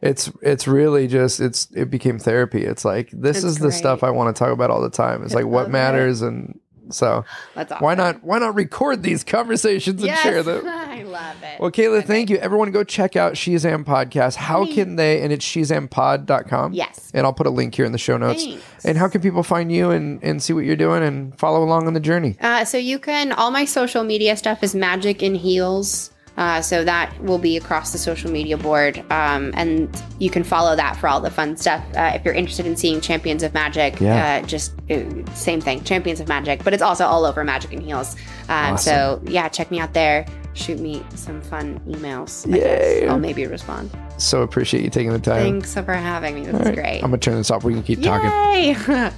It's really just, it became therapy. It's like, this is the stuff I want to talk about all the time. It's like what matters. And so that's awesome. Why not record these conversations and share them? I love it. Well, Kayla, thank you. Everyone go check out Shezam Podcast. How can they, and it's shezampod.com. Yes. And I'll put a link here in the show notes. Thanks. And how can people find you and see what you're doing and follow along on the journey? So you can, all my social media stuff is Magic in Heels. So that will be across the social media board. And you can follow that for all the fun stuff. If you're interested in seeing Champions of Magic, same thing, Champions of Magic, but it's also all over Magic and Heels. Awesome. So check me out there. Shoot me some fun emails. Yay. I'll maybe respond. So appreciate you taking the time. Thanks for having me. This is great. I'm going to turn this off. We can keep talking.